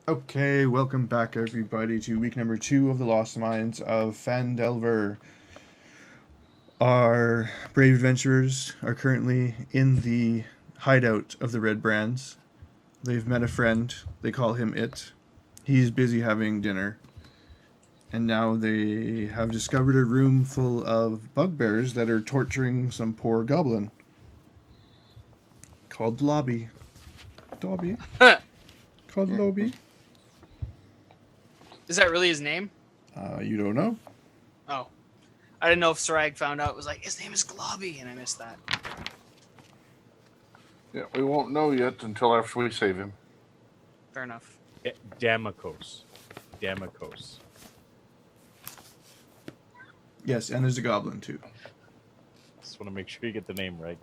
Okay, welcome back everybody to week number 2 of the Lost Mines of Phandelver. Our brave adventurers are currently in the hideout of the Red Brands. They've met a friend, they call him It. He's busy having dinner. And now they have discovered a room full of bugbears that are torturing some poor goblin. Called Lobby. Dobby? Called Lobby? Is that really his name? You don't know? Oh. I didn't know if Sragg found out. It was like, his name is Globby, and I missed that. Yeah, we won't know yet until after we save him. Fair enough. Damokos. Yes, and there's a goblin too. Just want to make sure you get the name right.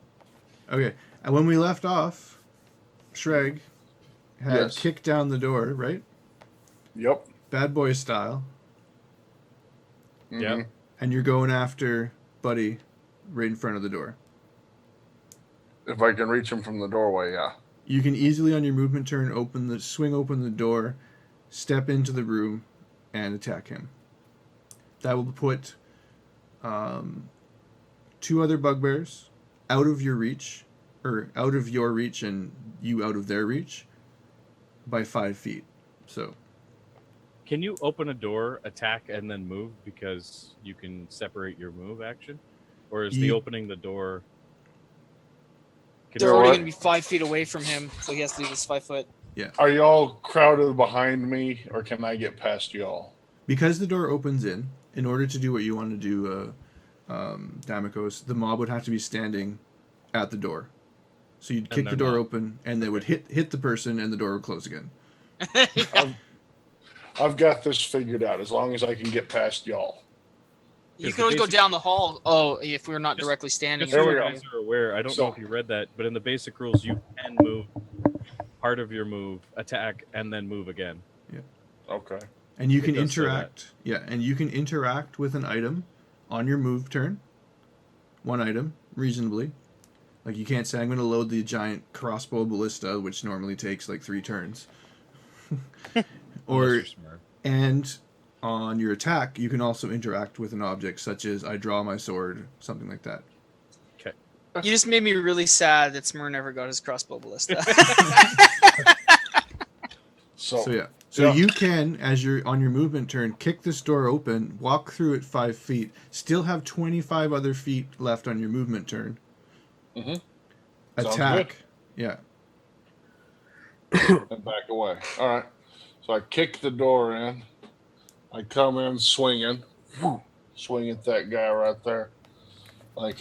Okay, and when we left off, Sragg had kicked down the door, right? Yep. Bad boy style. Mm-hmm. Yeah. And you're going after Buddy right in front of the door. If I can reach him from the doorway, yeah. You can easily, on your movement turn, swing open the door, step into the room, and attack him. That will put 2 other bugbears out of your reach, and you out of their reach, by 5 feet. So. Can you open a door, attack, and then move because you can separate your move action? Or is the opening the door... They're already going to be 5 feet away from him, so he has to do this 5 foot. Yeah. Are y'all crowded behind me, or can I get past y'all? Because the door opens in order to do what you want to do, Damokos, the mob would have to be standing at the door. So you'd kick the door open, and they would hit the person, and the door would close again. I've got this figured out, as long as I can get past y'all. You can always go down the hall. Oh, if we're not directly standing. Just so you guys are aware, I don't know if you read that, but in the basic rules, you can move part of your move, attack, and then move again. Yeah. Okay. And you can interact. Yeah, and you can interact with an item on your move turn. One item, reasonably. Like, you can't say, I'm going to load the giant crossbow ballista, which normally takes, 3 turns. And on your attack, you can also interact with an object, such as, I draw my sword, something like that. Okay. You just made me really sad that Smur never got his crossbow ballista. So yeah. So you can, as you're on your movement turn, kick this door open, walk through it 5 feet, still have 25 other feet left on your movement turn. Mm-hmm. Attack. Yeah. And back away. All right. So I kick the door in. I come in swinging. Swing at that guy right there. Like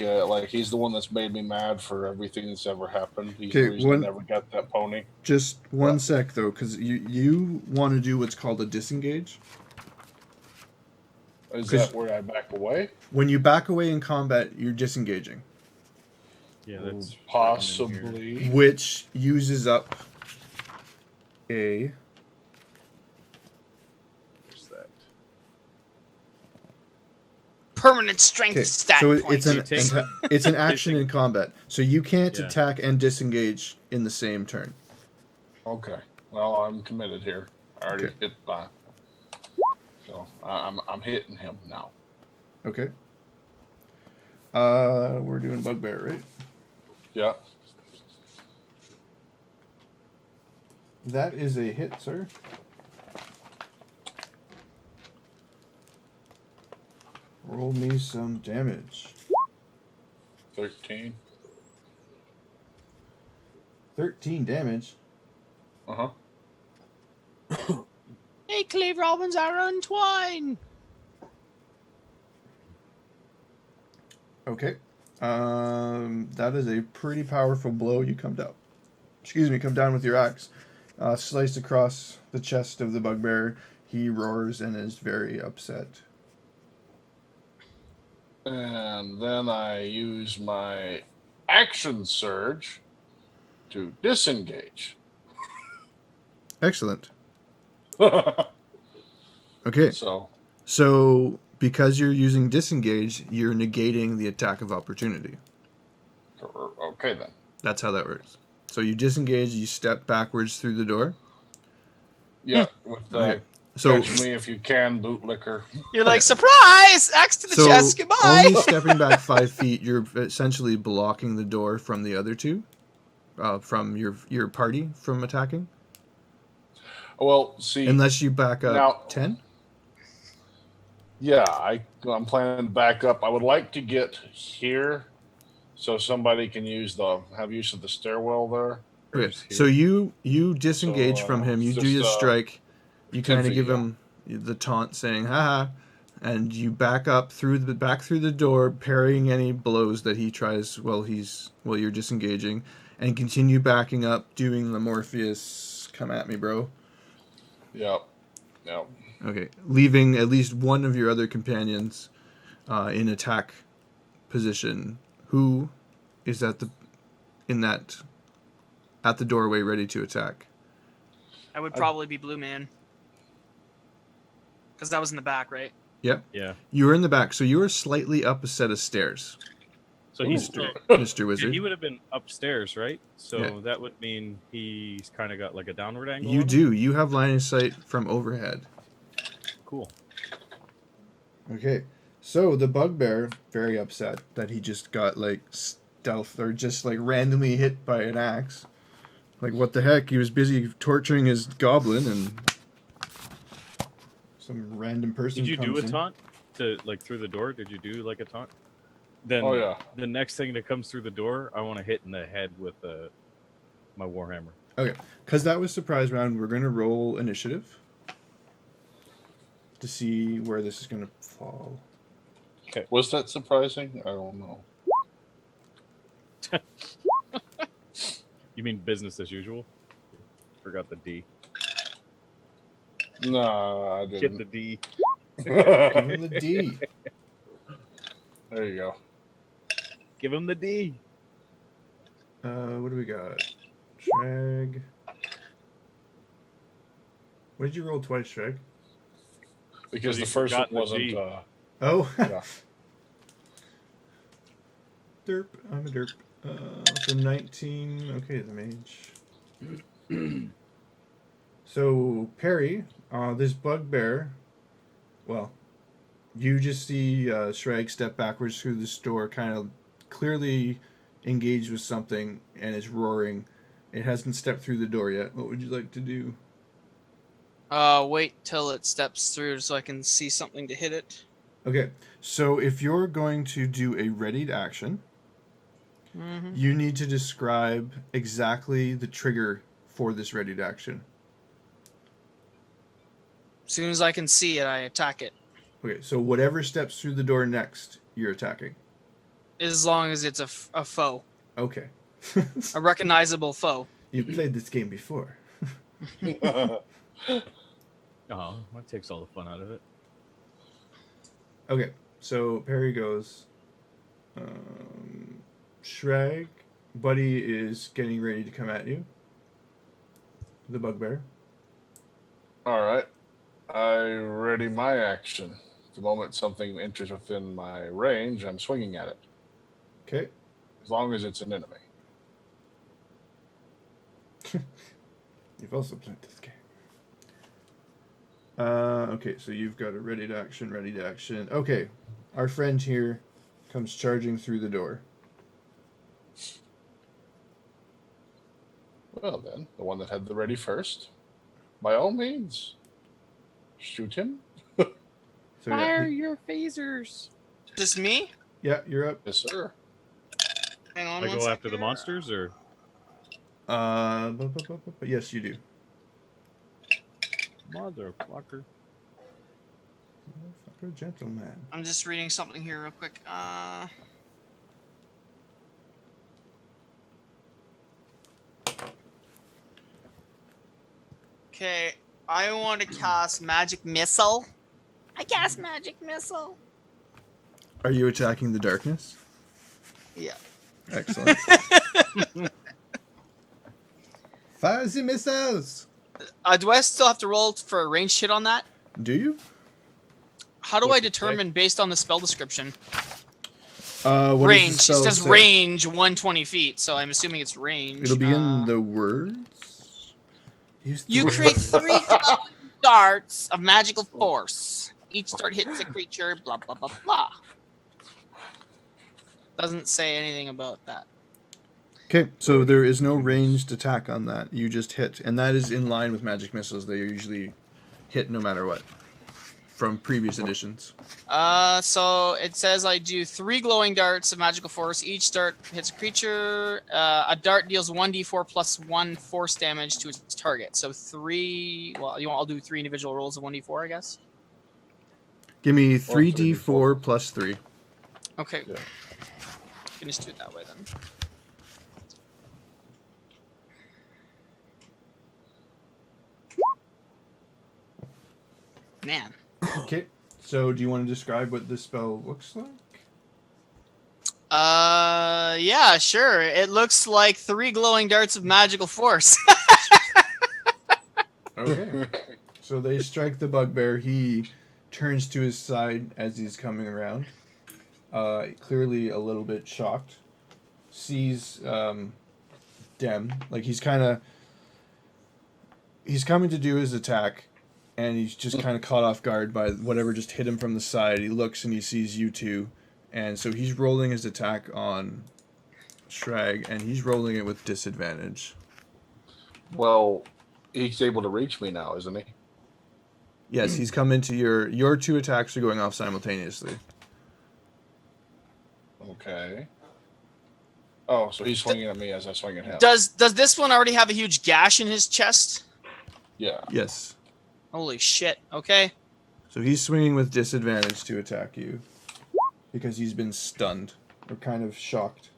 he's the one that's made me mad for everything that's ever happened. He's the reason I never got that pony. Just one sec, though, because you want to do what's called a disengage. Is that where I back away? When you back away in combat, you're disengaging. Yeah, that's possibly. Which uses up a... Permanent strength stat so point. it's an action in combat. So you can't attack and disengage in the same turn. Okay. Well, I'm committed here. I already hit by. So I'm hitting him now. Okay. We're doing bugbear, right? Yeah. That is a hit, sir. Roll me some damage. 13. 13 damage? Uh-huh. Hey, Cleve Robins are untwine. Okay. That is a pretty powerful blow. You come down. Come down with your axe. Slice across the chest of the bugbear. He roars and is very upset. And then I use my action surge to disengage. Excellent. Okay. So because you're using disengage, you're negating the attack of opportunity. Okay, then. That's how that works. So you disengage, you step backwards through the door. Yeah, with Okay. So catch me if you can, bootlicker. You're like, surprise! Axe to the chest, goodbye! only stepping back 5 feet, you're essentially blocking the door from the other two, from your party from attacking. Well, see, Unless you back up now 10. Yeah, I'm planning to back up. I would like to get here so somebody can have use of the stairwell there. Okay. So you disengage So, from him. You do just, your strike. You 10 kind of feet, give yeah. him the taunt, saying "haha," and you back up through the door, parrying any blows that he tries while you're disengaging, and continue backing up, doing the Morpheus "come at me, bro." Yep. Yep. Okay, leaving at least one of your other companions in attack position. Who is at the doorway, ready to attack? I would probably be Blue Man. Because that was in the back, right? Yep. Yeah. You were in the back, so you were slightly up a set of stairs, So he's still. Mr. Yeah, Wizard. he would have been upstairs, right? So Yeah. that would mean he's kind of got like a downward angle. You on him? do. You have line of sight from overhead. Cool. Okay. So the bugbear, very upset that he just got like stealth or just like randomly hit by an axe. Like, what the heck? He was busy torturing his goblin and some random person Did you do comes a in. taunt to like through the door? Did you do like a taunt? Then Oh, yeah. the next thing that comes through the door, I want to hit in the head with my warhammer. Okay. Because that was surprise round, we're going to roll initiative to see where this is going to fall. Okay. Was that surprising? I don't know. You mean business as usual? Forgot the D. No, I Get didn't. the D. Give him the D. There you go. Give him the D. What do we got? Sragg. What did you roll twice, Sragg? Because you the first one forgot the wasn't. G. Oh. Yeah. Derp. I'm a derp. So 19. Okay, the mage. So, Parry, this bugbear, well, you just see Sragg step backwards through this door, kind of clearly engaged with something, and is roaring. It hasn't stepped through the door yet. What would you like to do? Wait till it steps through so I can see something to hit it. Okay, so if you're going to do a readied action, you need to describe exactly the trigger for this readied action. As soon as I can see it, I attack it. Okay, so whatever steps through the door next, you're attacking. As long as it's a foe. Okay. A recognizable foe. You've played this game before. Oh, that takes all the fun out of it. Okay, so Parry goes. Sragg, Buddy is getting ready to come at you. The bugbear. All right. I ready my action. The moment something enters within my range, I'm swinging at it. Okay. As long as it's an enemy. You've also played this game. Okay, so you've got a ready to action. Okay, our friend here comes charging through the door. Well, then, the one that had the ready first. By all means, shoot him. So yeah, your phasers. Just me? yeah, you're up. Yes, sir. Hang on I one go second after the here. monsters, or Yes, you do. motherfucker? Motherfucker, gentleman. I'm just reading something here real quick. Okay, I want to cast Magic Missile. I cast Magic Missile. Are you attacking the darkness? Yeah. Excellent. Fire the missiles! Do I still have to roll for a ranged hit on that? Do you? How do What's I the determine based on the spell description? What does Range. the It spell says say? range 120 feet, so I'm assuming it's range. It'll be in the words. Use You three. create 3 glowing darts of magical force. Each dart hits a creature, blah, blah, blah, blah. Doesn't say anything about that. Okay, so there is no ranged attack on that. You just hit, and that is in line with magic missiles. They usually hit no matter what from previous editions. So it says I do 3 glowing darts of magical force. Each dart hits a creature. A dart deals 1d4 plus 1 force damage to its target. So 3. Well, I'll do 3 individual rolls of 1d4, I guess. Give me Or 3d4 plus 3. Okay. Yeah. Can just do it that way then. Man. Okay, so do you want to describe what this spell looks like? Yeah, sure. It looks like 3 glowing darts of magical force. Okay. So they strike the bugbear. He turns to his side as he's coming around. Clearly a little bit shocked. Sees Dem. Like he's coming to do his attack, and he's just kind of caught off guard by whatever just hit him from the side. He looks and he sees you two, and so he's rolling his attack on Sragg, and he's rolling it with disadvantage. Well, he's able to reach me now, isn't he? Yes, he's come into your 2 attacks are going off simultaneously. Okay. Oh, so he's swinging at me as I swing at him. Does this one already have a huge gash in his chest? Yeah. Yes. Holy shit. Okay. So he's swinging with disadvantage to attack you because he's been stunned or kind of shocked.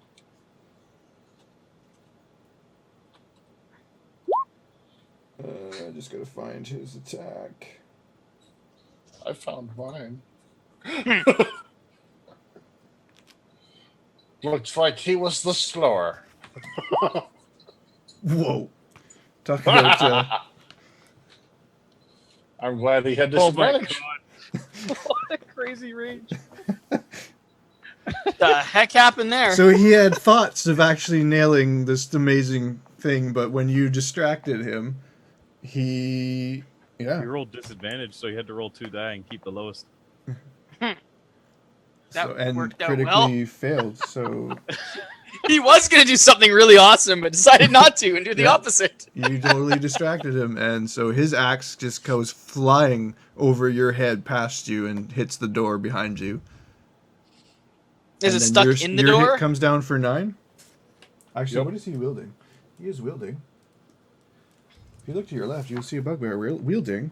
I just gotta find his attack. I found mine. Looks like he was the slower. Whoa. Talk about I'm glad he had Oh my disadvantage. god! What a crazy range! The heck happened there? so he had thoughts of actually nailing this amazing thing, but when you distracted him, he He rolled disadvantage, so he had to roll 2 die and keep the lowest. That worked out critically failed. So He was going to do something really awesome, but decided not to and do the Yeah. opposite. you totally distracted him, and so his axe just goes flying over your head past you and hits the door behind you. Is And it then stuck in the your door? hit comes down for 9. Actually, Yep. what is he wielding? He is wielding. If you look to your left, you'll see a bugbear wielding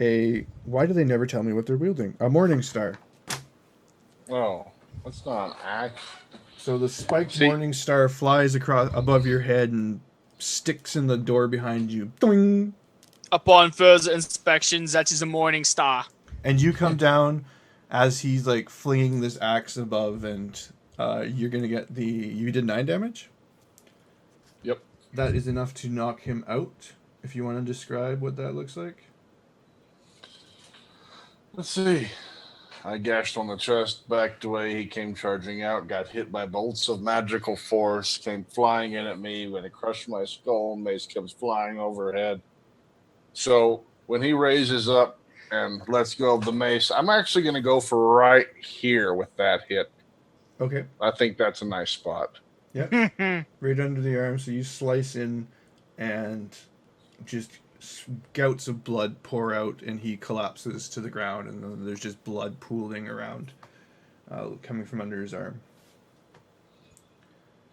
a. Why do they never tell me what they're wielding? A morning star. Oh, that's not an axe. So the spiked See- morning star flies across above your head and sticks in the door behind you. Doing. Upon further inspections, that is a morning star. And you come down as he's like flinging this axe above, and you're gonna get the. You did 9 damage. Yep. That is enough to knock him out. If you want to describe what that looks like. Let's see. I gashed on the chest, backed away. He came charging out, got hit by bolts of magical force, came flying in at me. When it crushed my skull, mace comes flying overhead. So when he raises up and lets go of the mace, I'm actually going to go for right here with that hit. Okay. I think that's a nice spot. Right under the arm, so you slice in, and just gouts of blood pour out, and he collapses to the ground, and then there's just blood pooling around, coming from under his arm.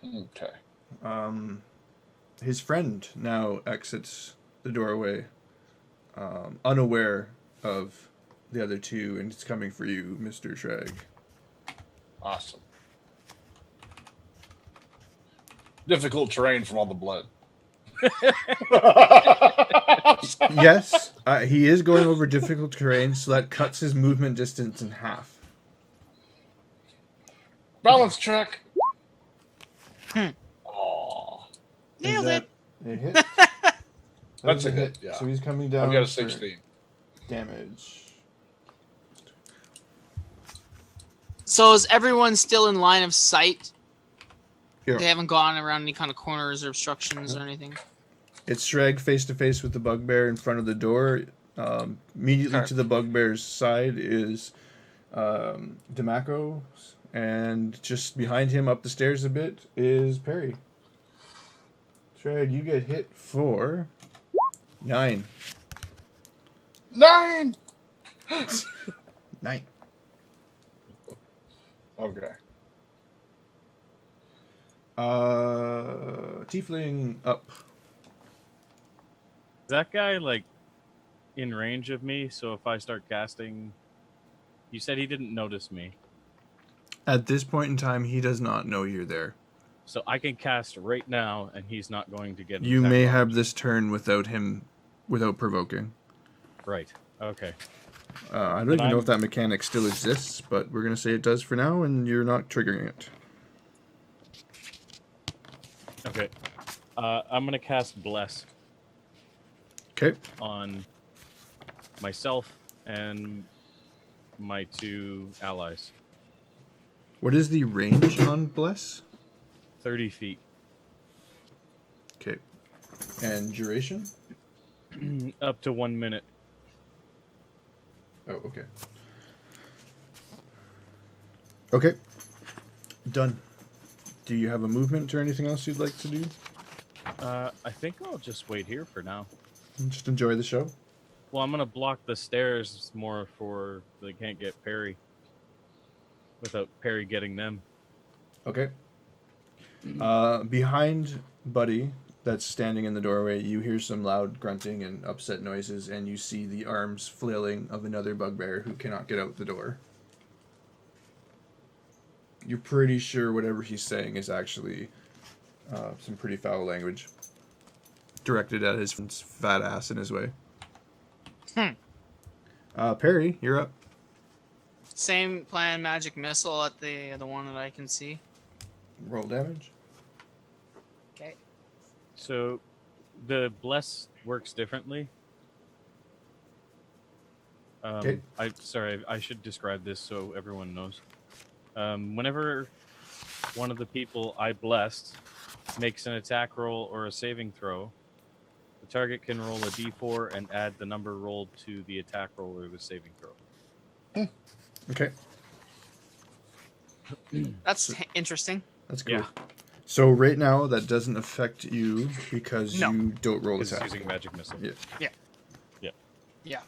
Okay. His friend now exits the doorway, unaware of the other two, and it's coming for you, Mr. Sragg. Awesome. Difficult terrain from all the blood. Yes, he is going over difficult terrain, so that cuts his movement distance in half. Balance check. Nailed it. A hit? That's a hit, yeah. So he's coming down. I've got a for 16. damage. So is everyone still in line of sight? Yeah. They haven't gone around any kind of corners or obstructions or anything? It's Sragg face to face with the bugbear in front of the door. Immediately Okay. to the bugbear's side is Demaco, and just behind him up the stairs a bit is Parry. Sragg, you get hit for 9. 9! 9. Okay. Tiefling up. Is that guy like in range of me? So if I start casting, you said he didn't notice me, At this point in time, he does not know you're there. so I can cast right now, and he's not going to get. An You attack may roll. have this turn without provoking. Right. Okay. I don't even know if that mechanic still exists, but we're gonna say it does for now, and you're not triggering it. Okay. I'm gonna cast Bless Okay. on myself and my 2 allies. What is the range on Bless? 30 feet. Okay. And duration? Up to 1 minute. Oh, okay. Okay. Done. Do you have a movement or anything else you'd like to do? I think I'll just wait here for now. Just enjoy the show. Well, I'm gonna block the stairs more for they can't get Parry without Parry getting them. Okay. Behind Buddy, that's standing in the doorway, you hear some loud grunting and upset noises, and you see the arms flailing of another bugbear who cannot get out the door. You're pretty sure whatever he's saying is actually some pretty foul language directed at his fat ass in his way. Parry, you're up. Same plan, magic missile at the one that I can see. Roll damage. Okay. So, the Bless works differently. Okay. I should describe this so everyone knows. Whenever one of the people I blessed makes an attack roll or a saving throw, the target can roll a d4 and add the number rolled to the attack roll or the saving throw. Okay. That's interesting. That's cool. Yeah. So right now that doesn't affect you because No. you don't roll It's attack. using magic missile. Yeah. Yeah.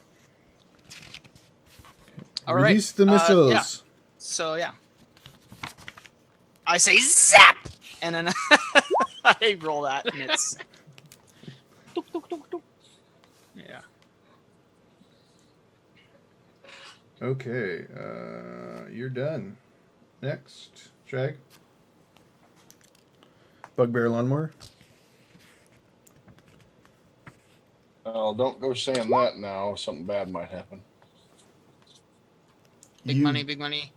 All right. Release the missiles. Yeah. So yeah. I say zap, and then I roll that, and it's. Yeah. Okay. You're done. Next, Sragg. Bugbear lawnmower. Oh, don't go saying that now. Something bad might happen. Big money, big money.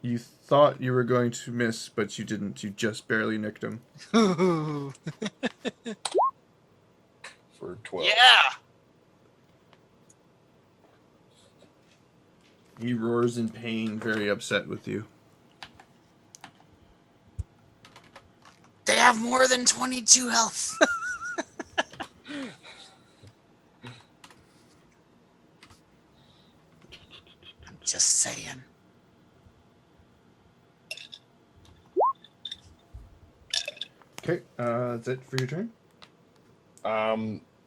You thought you were going to miss, but you didn't. You just barely nicked him. For 12. Yeah. He roars in pain, very upset with you. They have more than 22 health. I'm just saying. Okay, that's it for your turn.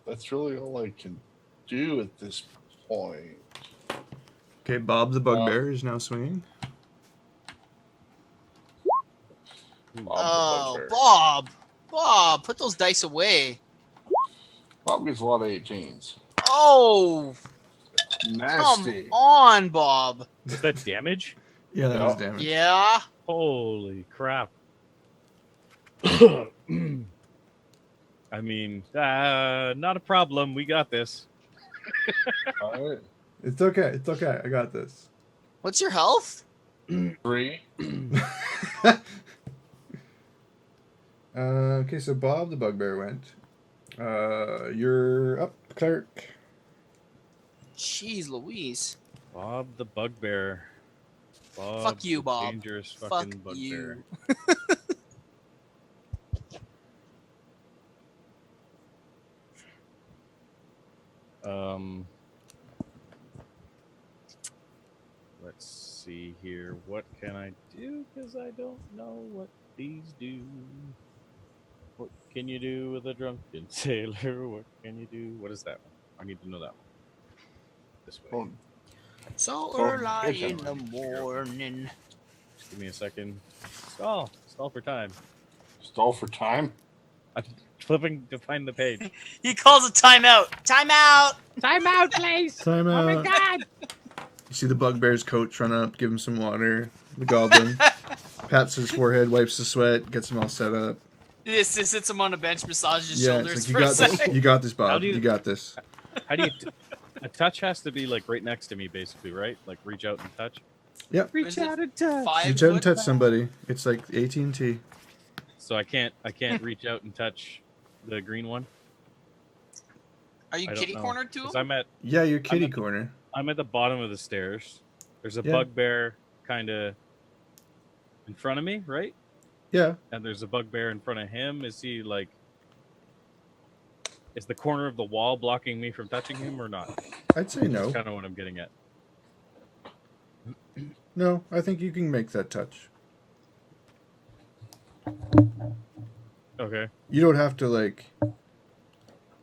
That's really all I can do at this point. Okay, Bob the Bugbear is now swinging. Oh, the bugbear. Bob, put those dice away. Bob gets a lot of 18s. Oh, Nasty. come on, Bob. Is that damage? Yeah, that Yeah. was damage. Yeah. Holy crap. I mean, not a problem. We got this. All right. It's okay. It's okay. I got this. What's your health? 3. Okay, so Bob the Bugbear went. You're up, Cleric. Jeez Louise. Bob the Bugbear. Bob Fuck you, the Bob. Dangerous Fuck fucking bugbear. you. Let's see here. What can I do? Because I don't know what these do. What can you do with a drunken sailor? What can you do? What is that one? I need to know that one. This way. Oh, So So, early kitchen. in the morning. Just give me a second. Stall. Stall for time. stall for time. I'm flipping to find the page. He calls a timeout. Timeout. Time out, please! Time out. Oh my god! You see the bugbear's coach run up, give him some water. The goblin pats his forehead, wipes the sweat, gets him all set up. This sits him on a bench, massages his Yeah, shoulders it's like, for you a got this. second. You got this, How Bob. do you- You got this. How do you... A touch has to be like right next to me, basically, right? Like reach out and touch? Yep. Is Reach it out and touch! 5 Reach out and foot? touch somebody. It's like AT&T. So I can't reach out and touch the green one? Are you I don't kitty know. cornered to 'Cause him? Yeah, your kitty at the- corner. I'm at the bottom of the stairs. There's a Yeah. bugbear kind of in front of me, right? Yeah. And there's a bugbear in front of him. Is he like... Is the corner of the wall blocking me from touching him or not? I'd say no. That's kind of what I'm getting at. No, I think you can make that touch. Okay. You don't have to like.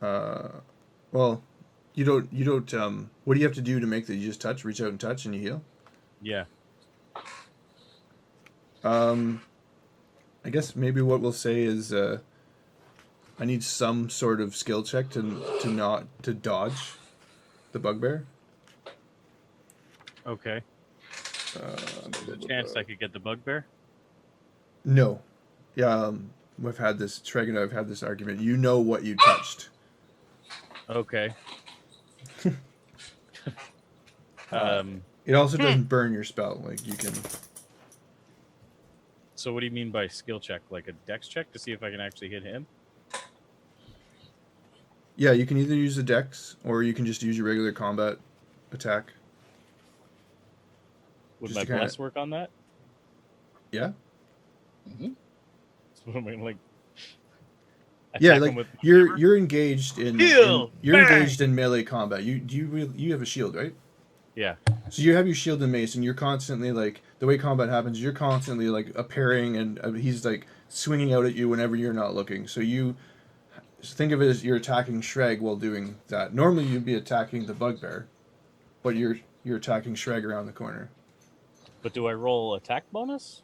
Well, you don't. What do you have to do to make that? You just touch, reach out and touch, and you heal. Yeah. I guess maybe what we'll say is, I need some sort of skill check to dodge the bugbear. Okay. There's a chance I could get the bugbear. No. Yeah, we've had this. Sragg and I have had this argument. You know what you touched. Okay. It also doesn't burn your spell. Like you can. So what do you mean by skill check? Like a dex check to see if I can actually hit him? Yeah, you can either use the dex or you can just use your regular combat attack. Would Just my to kinda- bless work on that? Yeah. So I mean, like, Yeah, attack like him with you're engaged in Heal! you're Bang! engaged in melee combat. You have a shield, right? yeah. So you have your shield and mace, and you're constantly like the way combat happens. You're constantly like parrying, and he's like swinging out at you whenever you're not looking. So you think of it as you're attacking Sragg while doing that. Normally you'd be attacking the bugbear, but you're attacking Sragg around the corner. But do I roll attack bonus?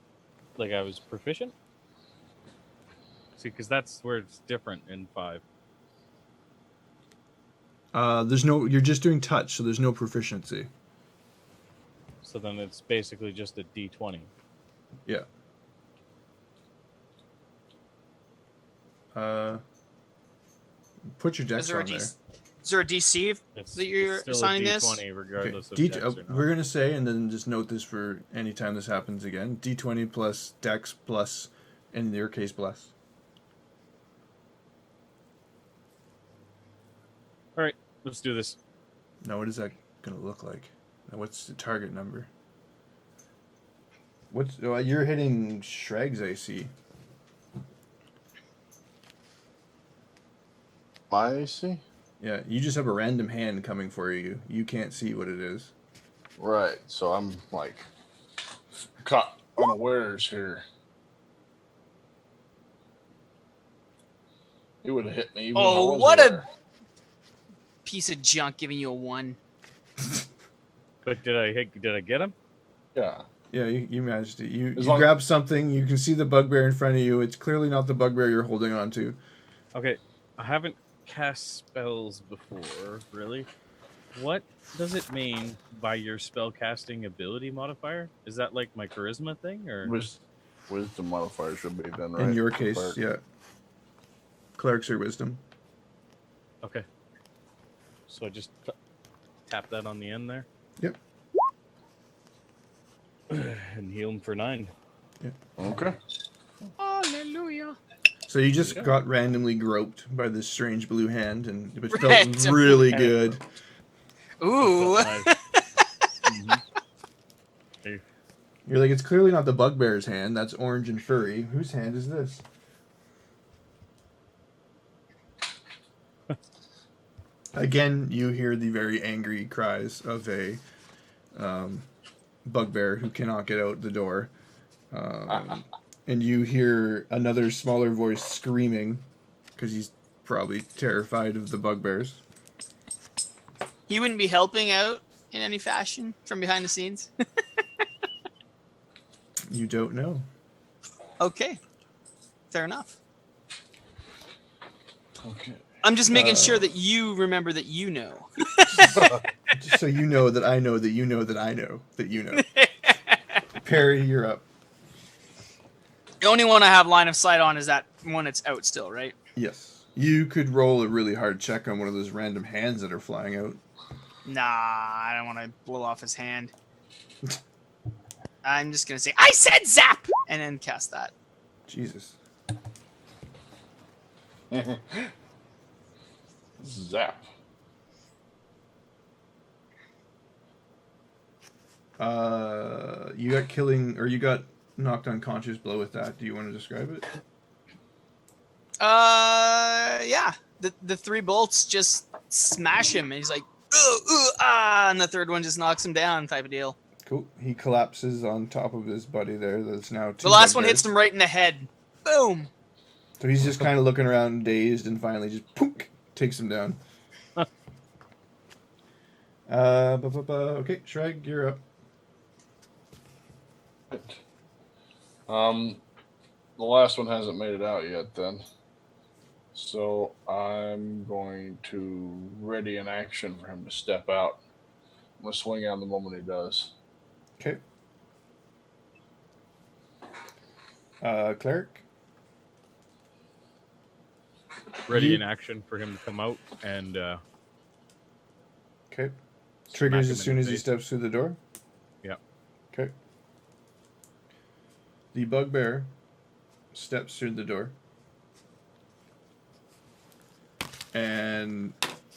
Like I was proficient? See, because that's where it's different in 5. There's no. You're just doing touch, so there's no proficiency. So then it's basically just a D20. Yeah. Put your dex Is there, a on there. is there a DC It's, that you're it's still assigning a this? D20 regardless Okay. of dex or not. We're gonna say, and then just note this for any time this happens again. D20 plus dex plus, in your case, bless. All right, let's do this. Now, what is that gonna look like? Now, what's the target number? What's you're hitting Shragg's AC? My AC? Yeah, you just have a random hand coming for you. You can't see what it is. Right. So I'm like caught unawares here. He would have hit me. Even if I Oh, was what a aware. piece of junk giving you a 1. But did I get him? Yeah. Yeah, you managed it. You As long- grab something. You can see the bugbear in front of you. It's clearly not the bugbear you're holding on to. Okay, I haven't cast spells before, really. What does it mean by your spell casting ability modifier? Is that like my charisma thing, or Wisdom modifier should be done right. In your case, Cleric. yeah. Clerics are wisdom. okay? So I just tap that on the end there. Yep. And heal him for 9. Okay. Hallelujah. So you just Yeah. got randomly groped by this strange blue hand, and it felt Random. really good. Ooh. Mhm. You're like, it's clearly not the bugbear's hand. That's orange and furry. Whose hand is this? Again, you hear the very angry cries of a bugbear who cannot get out the door. And you hear another smaller voice screaming because he's probably terrified of the bugbears. He wouldn't be helping out in any fashion from behind the scenes. You don't know. Okay. Fair enough. Okay. I'm just making sure that you remember that you know. Just so you know that I know that you know that I know that you know. Parry, you're up. The only one I have line of sight on is that one that's out still, right? Yes. You could roll a really hard check on one of those random hands that are flying out. Nah, I don't want to blow off his hand. I'm just going to say, I said zap! And then cast that. Jesus. Zap. You got killing, or you got knocked unconscious blow with that. Do you want to describe it? Yeah. The 3 bolts just smash him, and he's like, and the third one just knocks him down, type of deal. Cool. He collapses on top of his buddy there. That's now 2 The last one bugbears. hits him right in the head. Boom. So he's just kind of looking around, dazed, and finally just poof, takes him down. Okay, Sragg, you're up. The last one hasn't made it out yet then. So I'm going to ready an action for him to step out. I'm going to swing out the moment he does. Okay. Cleric? Ready You- in action for him to come out and Okay. smack Triggers him as in soon the as he face. steps through the door? Yep. Okay. The bugbear steps through the door. And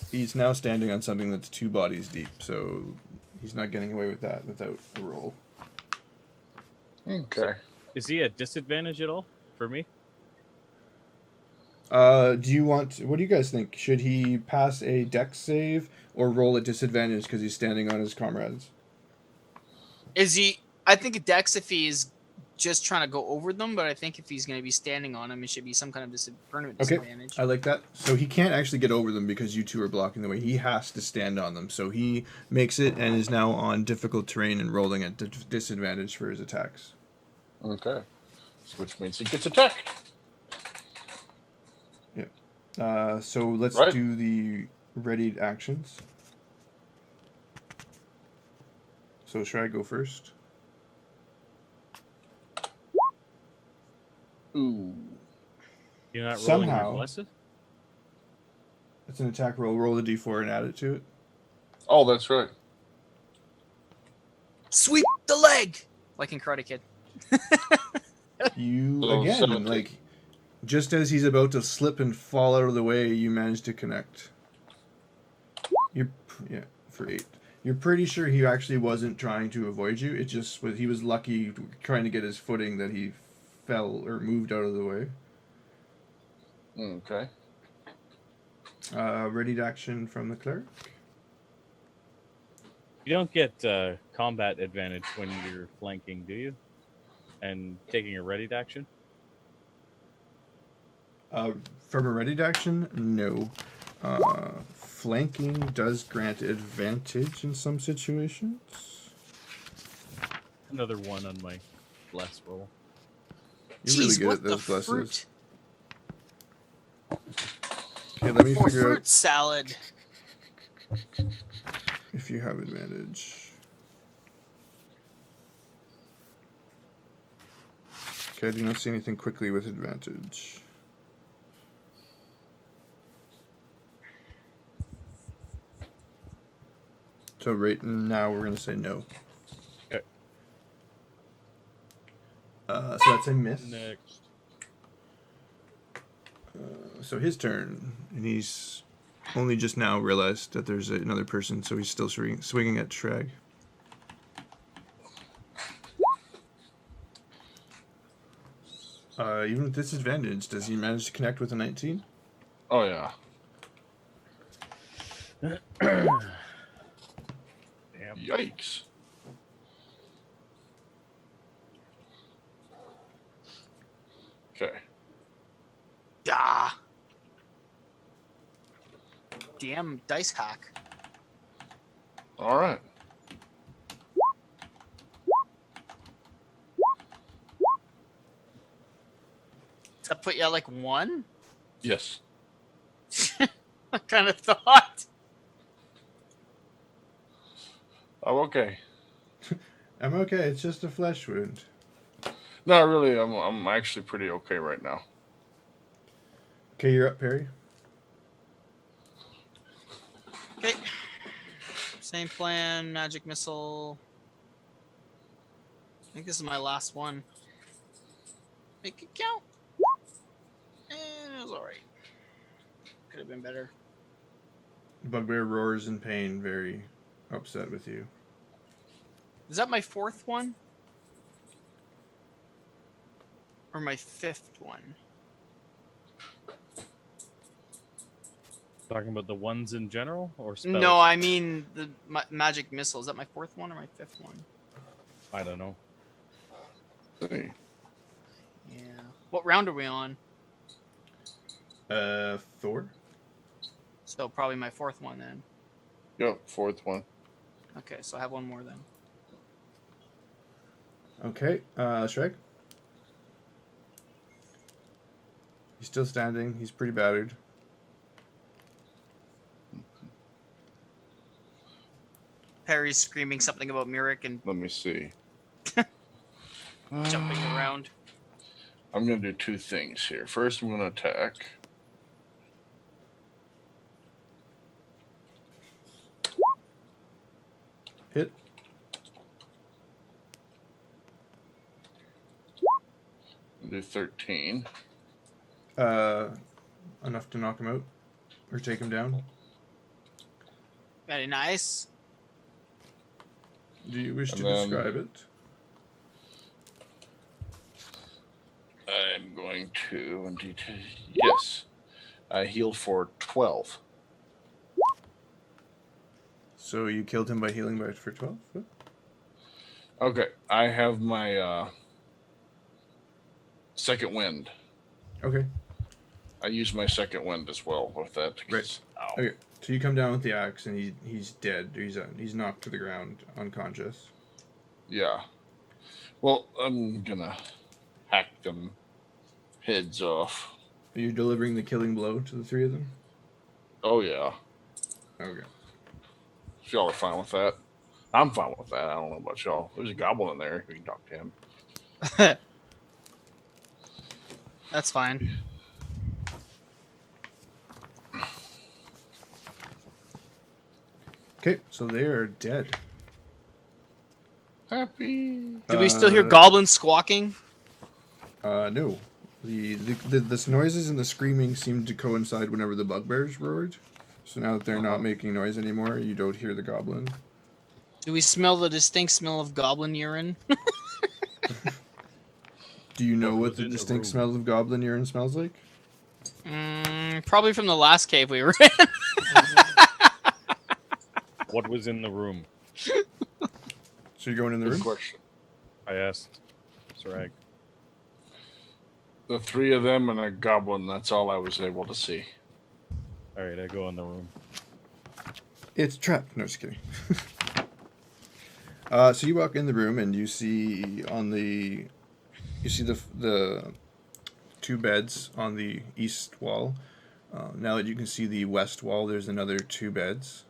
he's now standing on something that's 2 bodies deep, so he's not getting away with that without a roll. Okay. Is he at disadvantage at all for me? What do you guys think? Should he pass a dex save or roll at disadvantage because he's standing on his comrades? I think a dex if he's just trying to go over them, but I think if he's going to be standing on them, it should be some kind of permanent Okay, disadvantage. I like that. So he can't actually get over them because you 2 are blocking the way. He has to stand on them. So he makes it and is now on difficult terrain and rolling at disadvantage for his attacks. Okay. Which means he gets attacked. So let's Right. do the readied actions. So should I go first? Ooh. You're not rolling Somehow. your blessed? It's an attack roll. Roll the d4 and add it to it. Oh, that's right. Sweep the leg! Like in Karate Kid. You, So again, 17. like, just as he's about to slip and fall out of the way, you manage to connect. For 8. You're pretty sure he actually wasn't trying to avoid you. It just was, he was lucky trying to get his footing that he fell or moved out of the way. Okay. Readied action from the cleric. You don't get combat advantage when you're flanking, do you? And taking a readied action? From a readied action, no. Flanking does grant advantage in some situations. Another 1 on my bless roll. You're really Jeez, good what at those the blesses. fruit? Okay, let me Or figure fruit out salad. if you have advantage. Okay, I do not see anything quickly with advantage. So right now we're going to say no. Okay. So that's a miss. Next. So his turn, and he's only just now realized that there's another person, so he's still swinging at Sragg. Even with disadvantage, does he manage to connect with a 19? Oh, yeah. Damn. Yikes. Okay. Ah. Damn dice hack. All right. Does that put you at like 1? Yes. I kind of thought. I'm okay. I'm okay. It's just a flesh wound. No, really, I'm actually pretty okay right now. Okay, you're up, Parry. Okay. Same plan, magic missile. I think this is my last one. Make it count. And it was alright. Could have been better. Bugbear roars in pain, very upset with you. Is that my 4th one? Or my 5th one? Talking about the ones in general or spells? No, I mean the magic missile. Is that my 4th one or my 5th one? I don't know. Hey. Yeah. What round are we on? Thor? So probably my 4th one then. Yep, 4th one. Okay, so I have one more then. Okay, Sragg? He's still standing. He's pretty battered. Parry's screaming something about Mirik and Let me see. jumping around. I'm going to do 2 things here. First, I'm going to attack. Hit. Do 13. Enough to knock him out. Or take him down. Very nice. Do you wish to And then- describe it? I'm going to indeed. Yes. I heal for 12. So you killed him by healing by for 12? What? Okay. I have my second wind. Okay. I use my second wind as well with that. Right. Ow. Okay. So you come down with the axe and he's dead. He's knocked to the ground, unconscious. Yeah. Well, I'm gonna hack them heads off. Are you delivering the killing blow to the 3 of them? Oh yeah. Okay. If y'all are fine with that. I'm fine with that. I don't know about y'all. There's a goblin in there. We can talk to him. That's fine. Okay, so they are dead. Happy. Do we still hear goblins squawking? No. The noises and the screaming seemed to coincide whenever the bugbears roared. So now that they're not making noise anymore, you don't hear the goblin. Do we smell the distinct smell of goblin urine? Do you know What what was the in the distinct room? smell of goblin urine smells like? Probably from the last cave we were in. What was in the room? So you're going in the Good room? question. I asked Sragg. The 3 of them and a goblin. That's all I was able to see. All right, I go in the room. It's trapped. No, just kidding. So you walk in the room and you see the 2 beds on the east wall. Now that you can see the west wall, there's another 2 beds.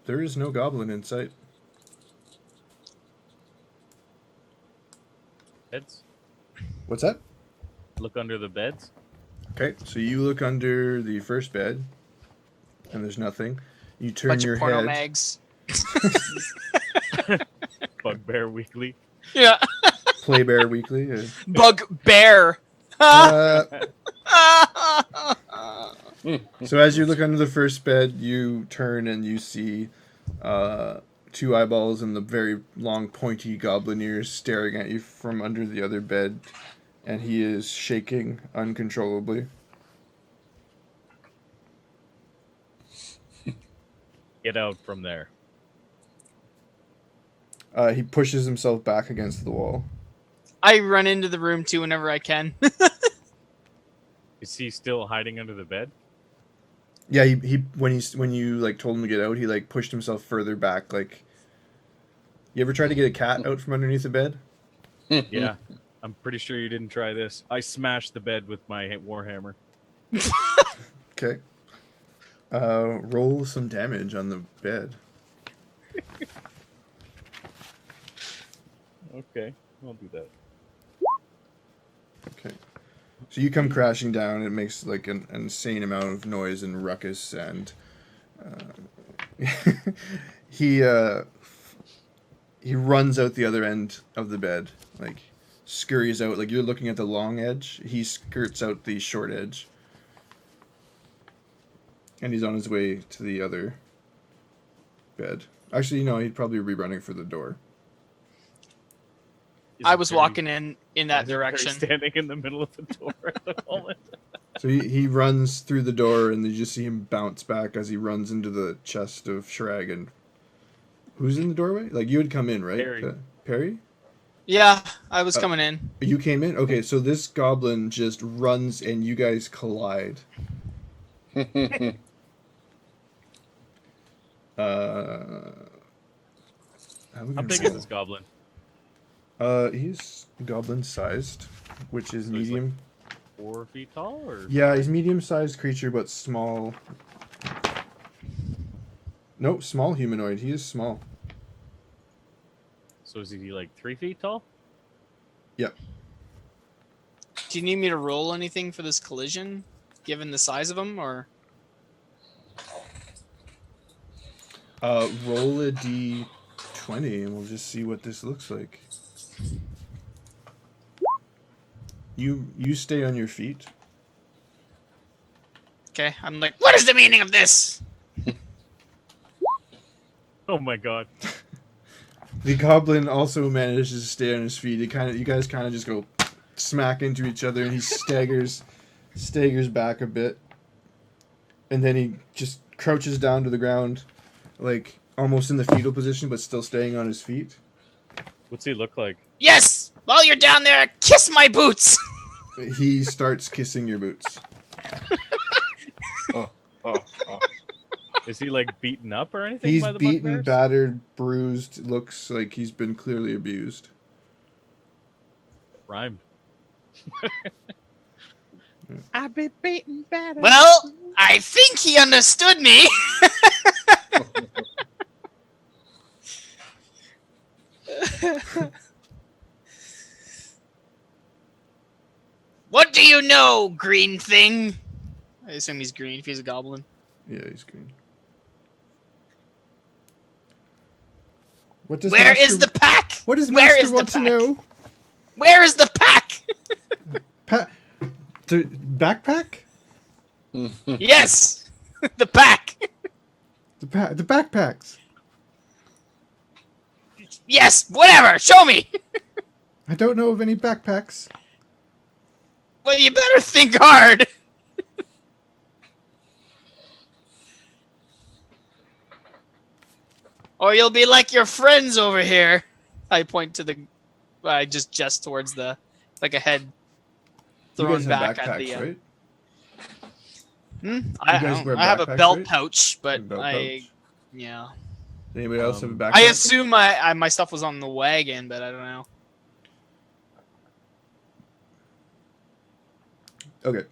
There is no goblin in sight. Beds? What's that? Look under the beds. Okay, so you look under the first bed, and there's nothing. You turn Bunch your of porno head. mags. Bugbear Weekly. Yeah. Playbear Weekly. Bugbear. So as you look under the first bed, you turn and you see 2 eyeballs and the very long, pointy goblin ears staring at you from under the other bed, and he is shaking uncontrollably. Get out from there. He pushes himself back against the wall. I run into the room too whenever I can. Is he still hiding under the bed? Yeah, he when you like told him to get out, he like pushed himself further back. Like, you ever tried to get a cat out from underneath the bed? Yeah. I'm pretty sure you didn't try this. I smashed the bed with my warhammer. Okay. Roll some damage on the bed. Okay, I'll do that. Okay. So you come crashing down. It makes like an insane amount of noise and ruckus, and he runs out the other end of the bed, like scurries out. Like, you're looking at the long edge. He skirts out the short edge, and he's on his way to the other bed. Actually, no, he'd probably be running for the door. I was walking in that Is Perry direction. standing in the middle of the door at the moment. So he runs through the door, and you just see him bounce back as he runs into the chest of Sragg. And who's in the doorway? Like, you had come in, right? Parry. Parry? Yeah, I was coming in. You came in? Okay, so this goblin just runs, and you guys collide. How How big is this goblin? He's goblin-sized, which is So he's medium. 4 feet tall, or Yeah, he's medium-sized creature, but small. Nope, small humanoid. He is small. so is he like 3 feet tall? Yep. Do you need me to roll anything for this collision, given the size of him, or? Roll a d20, and we'll just see what this looks like. You stay on your feet. Okay, I'm like, what is the meaning of this? Oh my god! The goblin also manages to stay on his feet. You guys kind of just go smack into each other, and he staggers back a bit, and then he just crouches down to the ground, like almost in the fetal position, but still staying on his feet. What's he look like? Yes! While you're down there, kiss my boots! He starts kissing your boots. Oh. Is he like beaten up or anything? He's by the beaten, bugbears? battered, bruised. Looks like he's been clearly abused. Rhymed. I've been beaten, battered. Well, I think he understood me. What do you know, green thing? I assume he's green if he's a goblin. Yeah, he's green. What does Where Master, is the pack? What does Where Master is the want to pack? know? Where is the pack? The backpack? Yes, the pack. The backpacks. Yes, whatever. Show me. I don't know of any backpacks. Well, you better think hard. Or you'll be like your friends over here. I point to the. I just jest towards the, like a head You thrown guys have back at the. backpacks, right? I guys wear have a backpacks, belt right? pouch, but A belt I. pouch. Yeah. Anybody else have a backpack? I assume my stuff was on the wagon, but I don't know. Okay.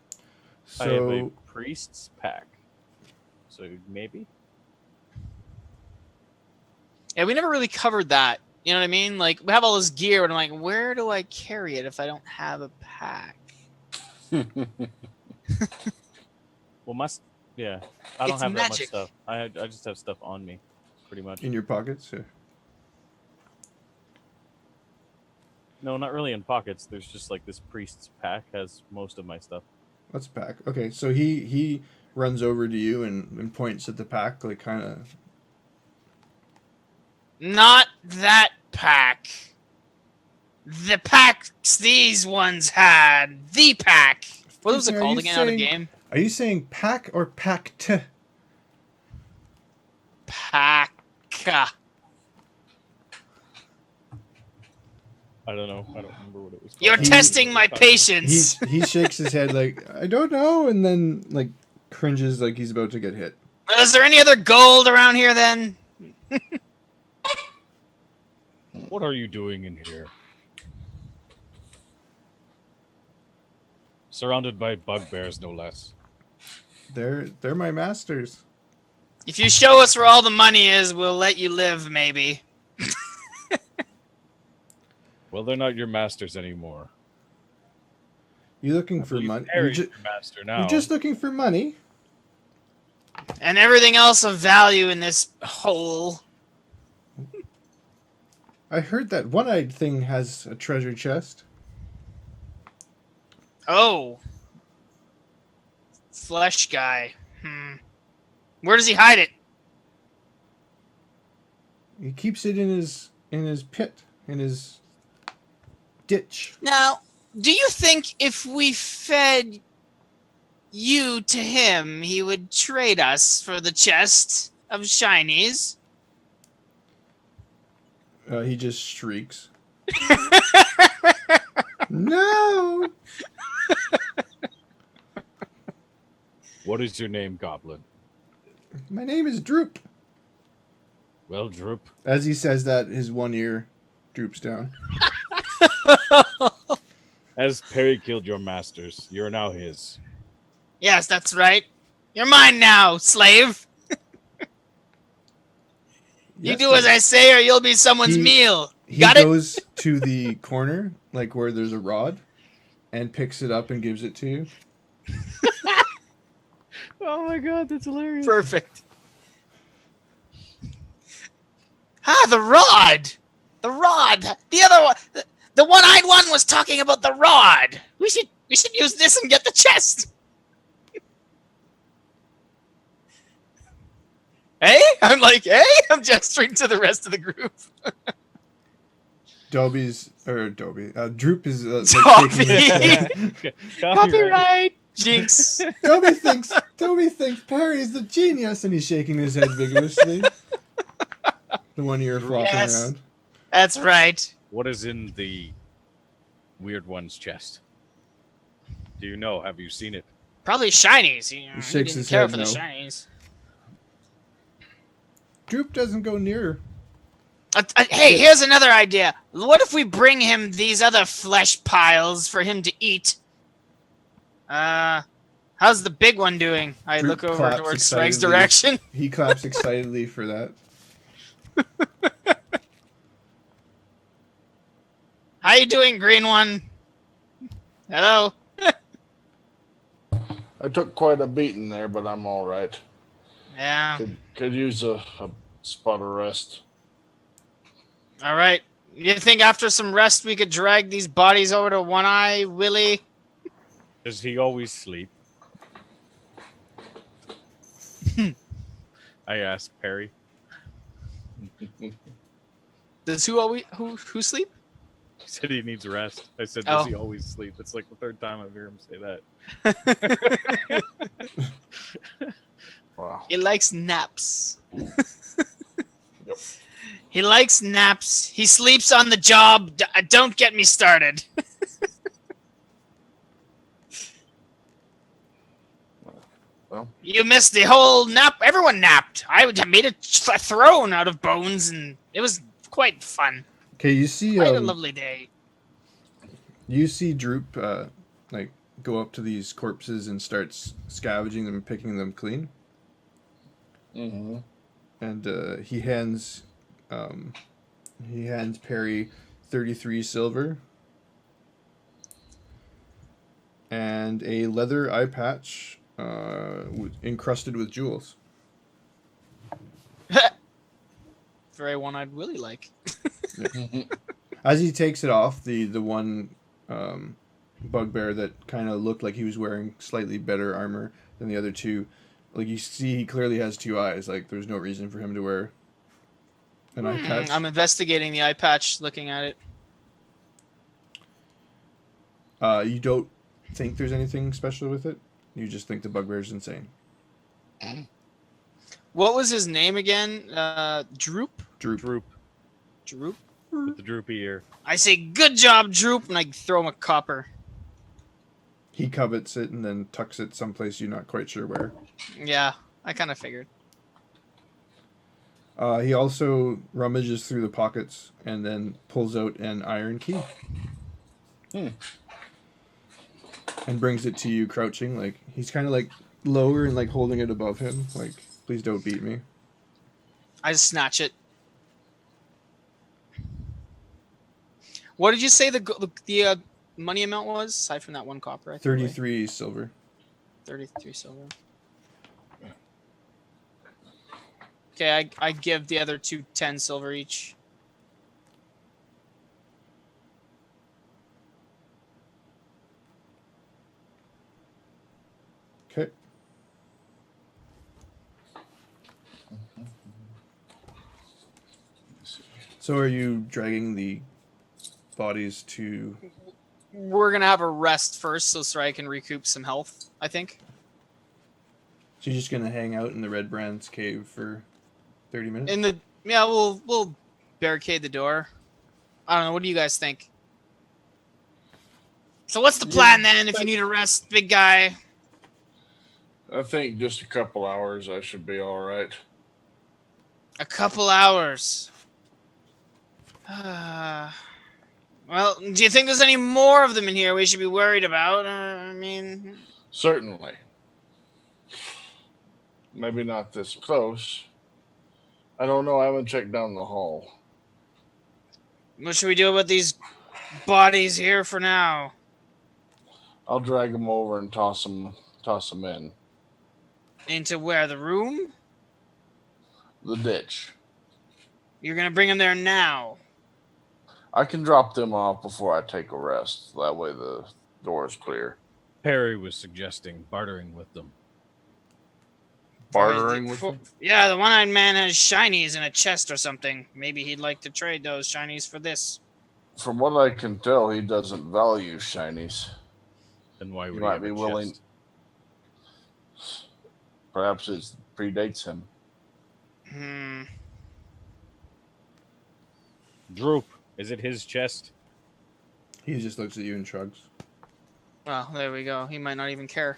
I have a So priest's pack. So maybe. Yeah, we never really covered that. You know what I mean? Like, we have all this gear, but I'm like, where do I carry it if I don't have a pack? Well, yeah. I don't It's have that much magic. stuff. I just have stuff on me, pretty much. in your pockets? Yeah. No, not really in pockets. There's just like this priest's pack has most of my stuff. That's a pack. Okay, so he runs over to you and points at the pack, like kind of. Not that pack. The packs these ones had. The pack. What was it Are called you again out of saying- game? Are you saying pack or packed? alpaca. I don't know. I don't remember what it was called. You're He- testing my patience. He shakes his head like, I don't know, and then like cringes like he's about to get hit. Is there any other gold around here then? What are you doing in here? Surrounded by bugbears, no less. They're my masters. If you show us where all the money is, we'll let you live, maybe. Well, they're not your masters anymore. You looking I for believe money? Parry's your master now. You're just looking for money. And everything else of value in this hole. I heard that one-eyed thing has a treasure chest. Oh. Flesh guy. Where does he hide it? He keeps it in his pit, in his ditch. Now, do you think if we fed you to him, he would trade us for the chest of shinies? He just shrieks. No! What is your name, Goblin? My name is Droop. Well, Droop. As he says that, his one ear droops down. As Parry killed your masters, you're now his. Yes, that's right. You're mine now, slave. You Yes, do as I say or you'll be someone's He- meal. He Got it? goes to the corner, like where there's a rod, and picks it up and gives it to you. Oh my god, that's hilarious. Perfect. The rod. The rod. The other one. The one-eyed one was talking about the rod. We should use this and get the chest. Hey? I'm like, hey? I'm gesturing to the rest of the group. Droop is like, Dobby. shaking his head. Copyright. Jinx. Dobby thinks Parry's the genius, and he's shaking his head vigorously. The one ear flopping Yes. around. That's right. What is in the weird one's chest? Do you know? Have you seen it? Probably shinies. You know, He shakes didn't his care head for the no. shinies. Droop doesn't go near. Hey, here's another idea. What if we bring him these other flesh piles for him to eat? How's the big one doing? I Droop look over claps towards Sragg's excitedly. direction. He claps excitedly for that. How you doing, green one? Hello. I took quite a beating there, but I'm all right. Yeah. Could use a spot of rest. All right. You think after some rest we could drag these bodies over to One Eye Willie? Does he always sleep? I asked Parry. Does who sleep? He said he needs rest. I said, Oh. does he always sleep? It's like the third time I've heard him say that. Wow. He likes naps. Yep. He likes naps. He sleeps on the job. Don't get me started. Well, You missed the whole nap. Everyone napped. I made a throne out of bones, and it was quite fun. Okay, you see Quite a lovely day. you see Droop like go up to these corpses and starts scavenging them and picking them clean. mm-hmm. And he hands Parry 33 silver and a leather eye patch encrusted with jewels. Very one-eyed Willie like. As he takes it off, the one bugbear that kind of looked like he was wearing slightly better armor than the other two, like you see, he clearly has two eyes. Like there's no reason for him to wear an eye patch. I'm investigating the eye patch, looking at it. You don't think there's anything special with it. You just think the bugbear's insane. What was his name again? Droop? Droop. Droop Droop? with the droopy ear. I say, good job, Droop, and I throw him a copper. He covets it and then tucks it someplace you're not quite sure where. Yeah, I kind of figured. He also rummages through the pockets and then pulls out an iron key. And brings it to you crouching. Like, he's kind of like lower and like holding it above him. Like, please don't beat me. I just snatch it. What did you say the money amount was, aside from that one copper? I threw away? 33 silver. 33 silver. Okay, I give the other two 10 silver each. Okay. So are you dragging the bodies to... We're going to have a rest first so Sragg can recoup some health, I think. So you're just going to hang out in the Red Brand's cave for 30 minutes? Yeah, we'll barricade the door. I don't know. What do you guys think? So what's the plan then? If you need a rest, big guy. I think just a couple hours, I should be all right. A couple hours. Well, do you think there's any more of them in here we should be worried about? I mean, Certainly. Maybe not this close. I don't know. I haven't checked down the hall. what should we do about these bodies here for now? I'll drag them over and toss them in Into where? The room? the ditch. You're gonna bring them there now. I can drop them off before I take a rest. That way the door is clear. Parry was suggesting bartering with them. Bartering with them? Yeah, the one-eyed man has shinies in a chest or something. Maybe he'd like to trade those shinies for this. From what I can tell, he doesn't value shinies. Then why would He he might have be a willing. chest? Perhaps it predates him. Droop, is it his chest? He just looks at you and shrugs. Well, there we go. He might not even care.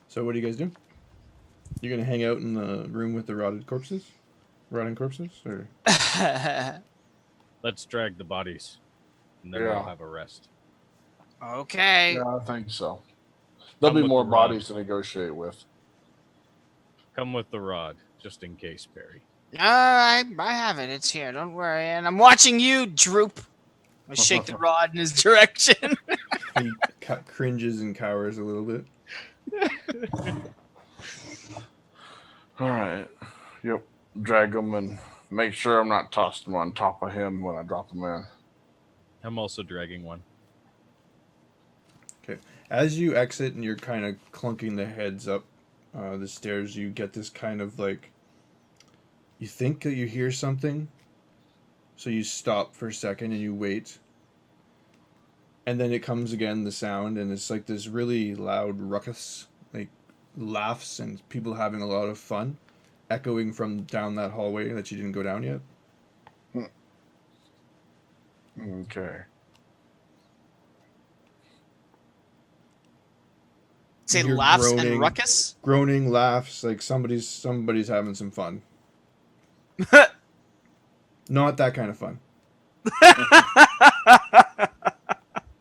So what do you guys do? You're going to hang out in the room with the rotting corpses? Or... Let's drag the bodies, and then Yeah. we'll have a rest. Okay. Yeah, I think so. There'll Come be with more the rod. bodies to negotiate with. Come with the rod, just in case, Parry. I have it. It's here. Don't worry. And I'm watching you, Droop. I shake the rod in his direction. He cringes and cowers a little bit. All right. Yep. Drag them and make sure I'm not tossing them on top of him when I drop them in. I'm also dragging one. Okay. As you exit and you're kind of clunking the heads up the stairs, you get this kind of like... You think that you hear something, so you stop for a second and you wait. And then it comes again, the sound, and it's like this really loud ruckus, like laughs and people having a lot of fun, echoing from down that hallway that you didn't go down yet. Okay. Say You're laughs groaning. and ruckus? Groaning, laughs, like somebody's having some fun. Not that kind of fun. I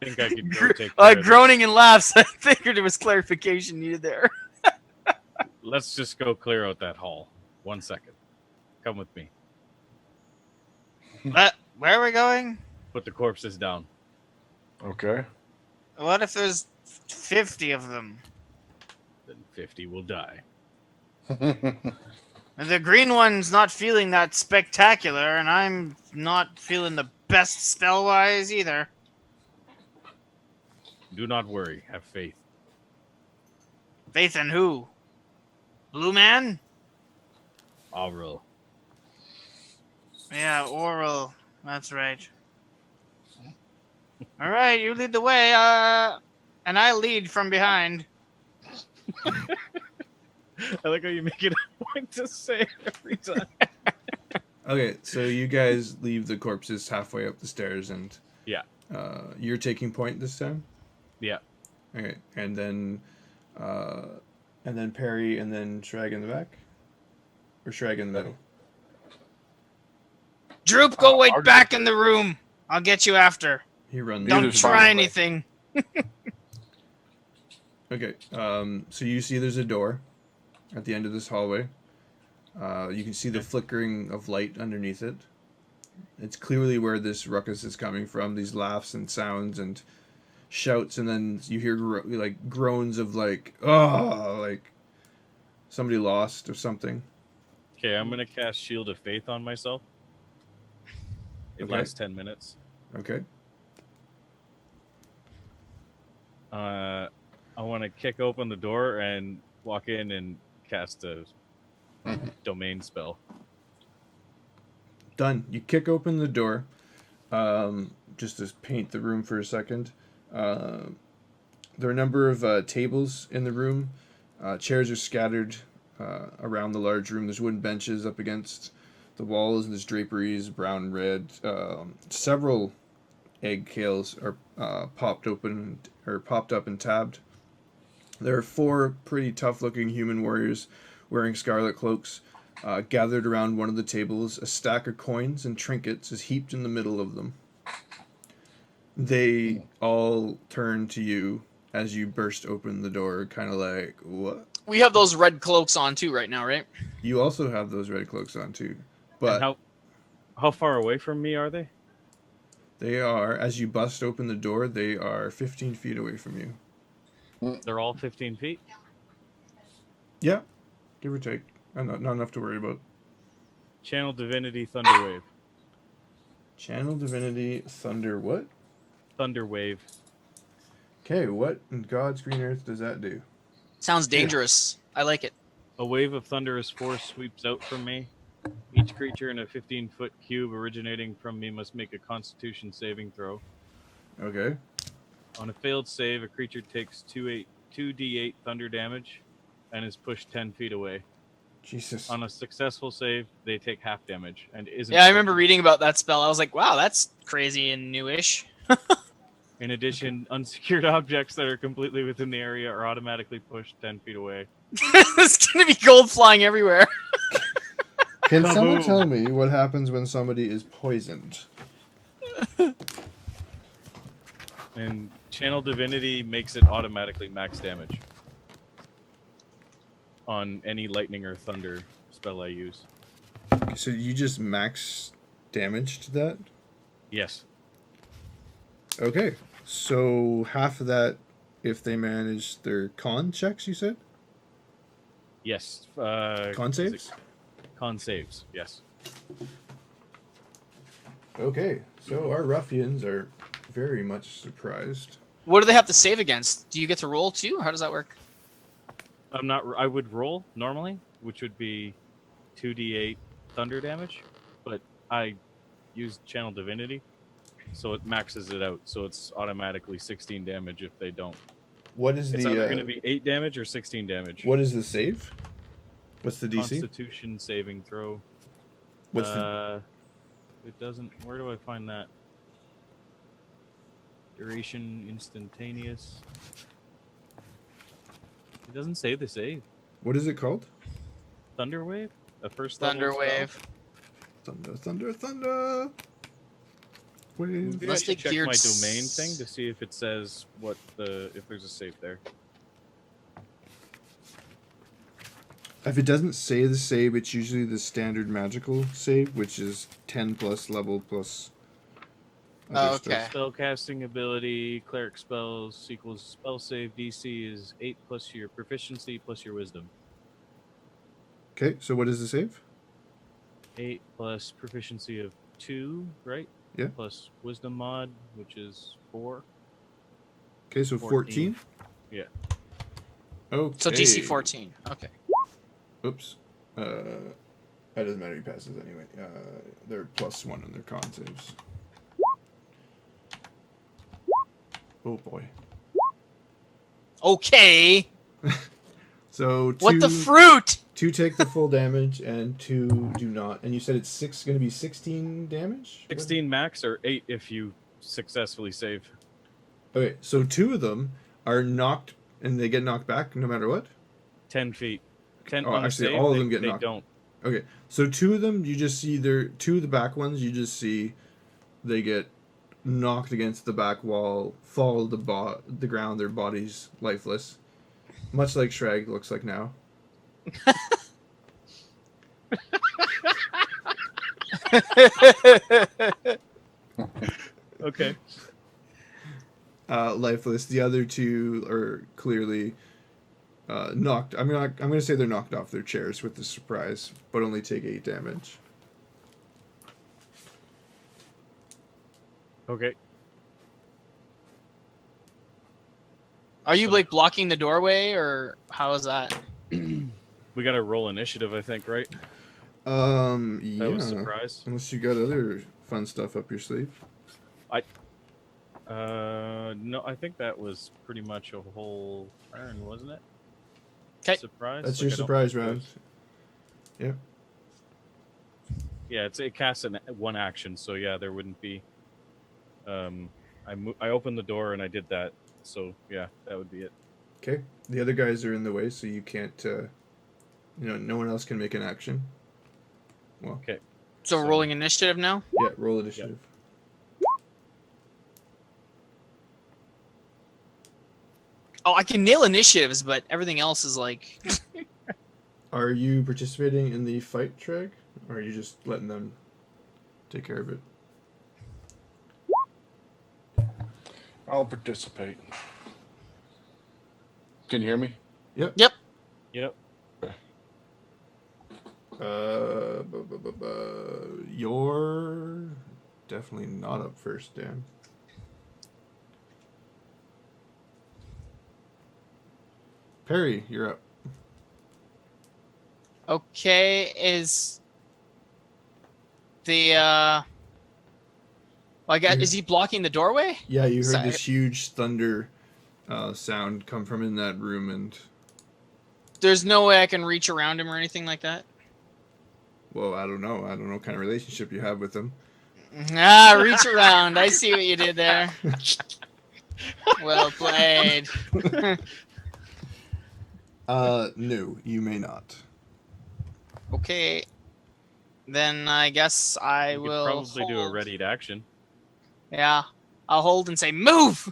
think I could go take care of this. Groaning and laughs. I figured there was clarification needed there. Let's just go clear out that hall. 1 second. Come with me. Where are we going? Put the corpses down. Okay. What if there's 50 of them? Then 50 will die. And the green one's not feeling that spectacular, and I'm not feeling the best spell-wise either. Do not worry. Have faith. Faith in who? Blue Man? Avril. Yeah, Oral. That's right. All right, you lead the way. And I lead from behind. I like how you make it a point to say it every time. Okay, so you guys leave the corpses halfway up the stairs, and Yeah. You're taking point this time. Yeah. Okay, and then Parry, and then Sragg in the back, or Sragg in the middle. Droop, go wait I'll back in the room. I'll get you after. He runs. You Don't just try follow me. anything. Okay, so you see there's a door at the end of this hallway. You can see the flickering of light underneath it. It's clearly where this ruckus is coming from. These laughs and sounds and shouts, and then you hear like groans of like, oh, like somebody lost or something. Okay, I'm gonna cast Shield of Faith on myself. It Okay. lasts 10 minutes. Okay. I want to kick open the door and walk in and cast a domain spell. Done. You kick open the door, just to paint the room for a second. There are a number of tables in the room. Chairs are scattered around the large room. There's wooden benches up against the walls, and there's draperies, brown and red. Several egg tails are popped up and tabbed. There are 4 pretty tough-looking human warriors wearing scarlet cloaks. Gathered around one of the tables, a stack of coins and trinkets is heaped in the middle of them. They all turn to you as you burst open the door, kind of like, what? We have those red cloaks on too right now, right? You also have those red cloaks on too. And But how far away from me are they? they are, as you bust open the door, they are 15 feet away from you. They're all 15 feet? Yeah, give or take. Not enough to worry about. Channel Divinity Thunder Wave. Channel Divinity Thunder what? Thunder Wave. Okay, what in God's green earth does that do? Sounds dangerous. I like it. A wave of thunderous force sweeps out from me. Each creature in a 15-foot cube originating from me must make a Constitution saving throw. Okay. On a failed save, a creature takes 2d8 thunder damage and is pushed 10 feet away. Jesus. On a successful save, they take half damage and isn't. Yeah, I remember reading about that spell. I was like, wow, that's crazy and newish. In addition, unsecured objects that are completely within the area are automatically pushed 10 feet away. There's gonna be gold flying everywhere. Can someone Kaboom. tell me what happens when somebody is poisoned? And Channel Divinity makes it automatically max damage on any lightning or thunder spell I use. So you just max damage to that? Yes. Okay. So half of that if they manage their con checks, you said? Yes. Con saves? Con saves, yes. Okay. So our ruffians are very much surprised. What do they have to save against? Do you get to roll too? How does that work? I would roll normally, which would be 2d8 thunder damage, but I used Channel Divinity, so it maxes it out, so it's automatically 16 damage if they don't. What is It's the either going to be 8 damage or 16 damage. what is the save? What's the DC? Constitution saving throw. What's the It doesn't. Where do I find that? Duration instantaneous. It doesn't say the save. what is it called? Thunder wave. A first Thunder level spell? wave. Thunder, thunder, thunder. Wave. Maybe I Must should take check geared my domain thing to see if it says if there's a save there. If it doesn't say the save, it's usually the standard magical save, which is 10 plus level plus. Oh, other okay. stuff. Spellcasting ability, cleric spells equals spell save DC is 8 plus your proficiency plus your wisdom. Okay, so what is the save? 8 plus proficiency of 2, right? Yeah. Plus wisdom mod, which is 4. Okay, so 14? Yeah. Okay. So DC 14. Okay. Oops. That doesn't matter, he passes anyway. They're +1 on their con saves. Oh boy. Okay. So What the fruit? 2 take the full damage and 2 do not. And you said it's going to be 16 damage? 16 max or 8 if you successfully save. Okay, so 2 of them are knocked, and they get knocked back no matter what? 10 feet. 10 Oh, on a actually, save, all of them get they knocked. don't. Okay, so 2 of them, you just see 2 of the back ones, you just see they get knocked against the back wall, fall to the ground, their bodies lifeless. Much like Sragg looks like now. Okay. Lifeless. The other 2 are clearly knocked. I'm going to say they're knocked off their chairs with the surprise, but only take 8 damage. Okay. Are you like blocking the doorway, or how is that? We got to roll initiative, I think, right? Yeah. That was surprise. Unless you got other fun stuff up your sleeve. No, I think that was pretty much a whole turn, wasn't it? 'Kay. Surprise. That's Like, your I don't surprise think it round. was- Yeah. Yeah, it casts one action, so yeah, there wouldn't be. I opened the door and I did that, so yeah, that would be it. Okay. The other guys are in the way, so you can't. No one else can make an action. Well. Okay. So we're rolling initiative now? Yeah. Roll initiative. Oh, I can nail initiatives, but everything else is like... Are you participating in the fight, Sragg? Or are you just letting them take care of it? I'll participate. Can you hear me? Yep. Yep. Yep. You're definitely not up first, Dan. Parry, you're up. Okay, is the well, I guess, is he blocking the doorway? Yeah, you heard Sorry. this huge thunder sound come from in that room, and There's no way I can reach around him or anything like that. well, I don't know what kind of relationship you have with him. Ah, reach around. I see what you did there. Well played. No, you may not. Okay. Then I guess I You will could probably do a hold. ready to action. Yeah. I'll hold and say, move!